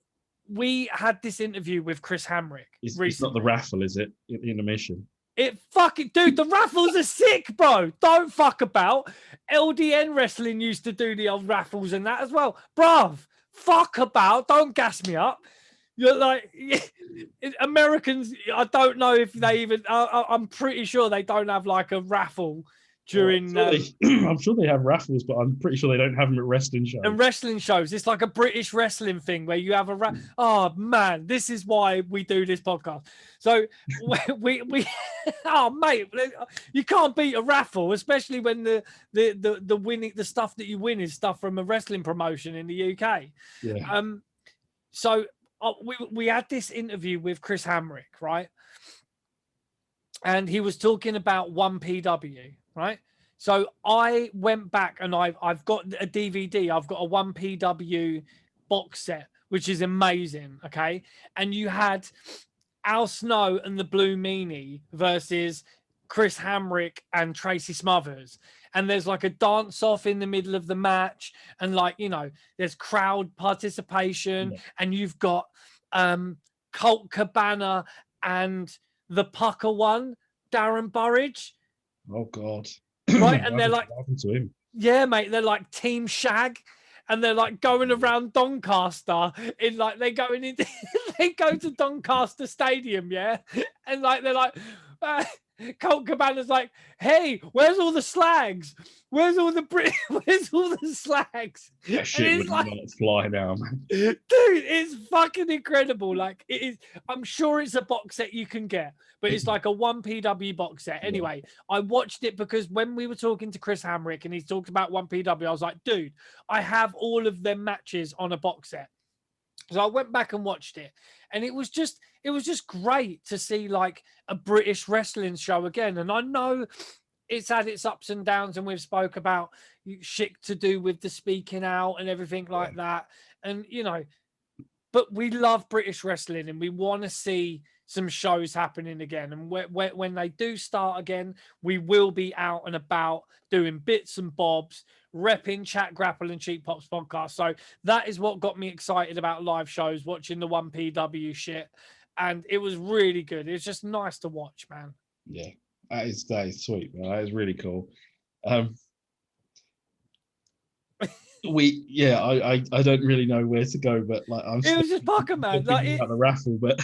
had this interview with Chris Hamrick.
It's not the raffle, is it? In the mission.
It fucking dude, the raffles are sick, bro. Don't fuck about. LDN Wrestling used to do the old raffles and that as well, bruv. Fuck about. Don't gas me up. You're like Americans. I don't know if they even. I'm pretty sure they don't have like a raffle during.
I'm sure they have raffles, but I'm pretty sure they don't have them at wrestling shows.
And wrestling shows, it's like a British wrestling thing where you have a Oh man, this is why we do this podcast. So we oh mate, you can't beat a raffle, especially when the winning, the stuff that you win is stuff from a wrestling promotion in the UK.
Yeah.
So. We had this interview with Chris Hamrick, right? And he was talking about 1PW, right? So I went back and I've got a DVD. I've got a 1PW box set, which is amazing, okay? And you had Al Snow and the Blue Meanie versus Chris Hamrick and Tracy Smothers. and there's like a dance off in the middle of the match, and like, you know, there's crowd participation, and you've got Colt Cabana and the Pucker one, Darren Burridge.
Oh God.
Right. And they're
What
like,
happened to him?
yeah, mate, they're like Team Shag, and they're like going around Doncaster in like they going into they go to Doncaster Stadium, yeah, and like they're like Colt Cabana's like, hey, where's all the slags? Where's all the where's all the slags?
That shit would
like,
not fly now, man.
dude, it's fucking incredible. Like, it is. I'm sure it's a box set you can get, but it's like a 1PW box set. Anyway, I watched it because when we were talking to Chris Hamrick and he talked about 1PW, I was like, dude, I have all of them matches on a box set. So I went back and watched it, and it was just great to see like a British wrestling show again. And I know it's had its ups and downs, and we've spoke about shit to do with the speaking out and everything like that. And, you know, but we love British wrestling, and we want to see some shows happening again. And when they do start again, we will be out and about doing bits and bobs, repping Chat Grapple and Cheap Pops podcast. So that is what got me excited about live shows, watching the 1PW shit. And it was really good. It was just nice to watch, man.
Yeah, that is sweet, man. That is really cool. I don't really know where to go, but like
it was just Parker, man. Like
about the raffle, but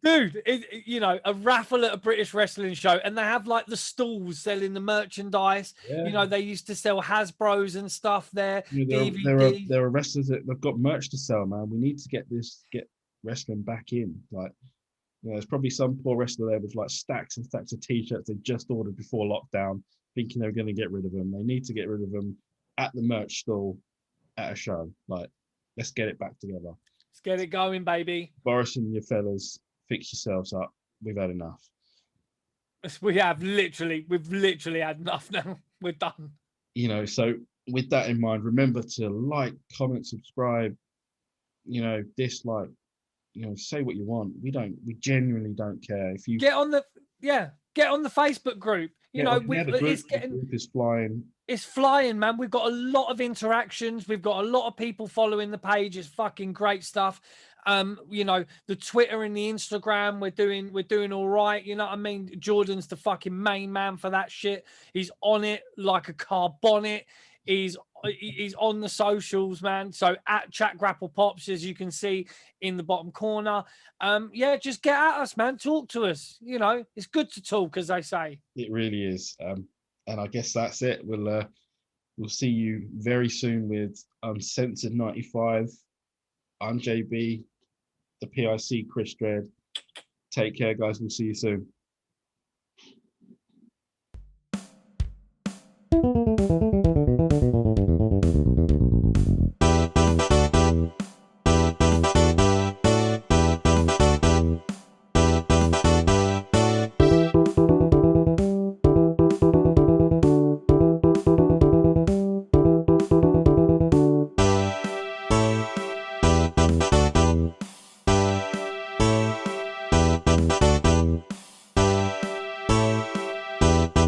dude, you know, a raffle at a British wrestling show, and they have like the stalls selling the merchandise. You know, they used to sell Hasbros and stuff there. DVDs.
There are wrestlers that have got merch to sell, man. We need to get wrestling back in. Like, you know, there's probably some poor wrestler there with like stacks and stacks of t-shirts they just ordered before lockdown, thinking they're going to get rid of them. They need to get rid of them at the merch stall at a show. Like, let's get it back together.
Let's get it going, baby.
Boris and your fellas, fix yourselves up. We've had enough.
We've literally had enough now. We're done.
You know, so with that in mind, remember to like, comment, subscribe, you know, dislike, you know, say what you want. We genuinely don't care. If you
get on the Facebook group. You know,
the group is flying.
It's flying, man. We've got a lot of interactions. We've got a lot of people following the page. It's fucking great stuff. You know, the Twitter and the Instagram, we're doing all right. You know what I mean? Jordan's the fucking main man for that shit. He's on it like a car bonnet. He's on the socials, man. So at Chat Grapple Pops, as you can see in the bottom corner. Yeah, just get at us, man. Talk to us. You know, it's good to talk, as they say.
It really is. And I guess that's it. We'll see you very soon with Uncensored 95. I'm JB, the PIC Chris Dredd. Take care, guys. We'll see you soon.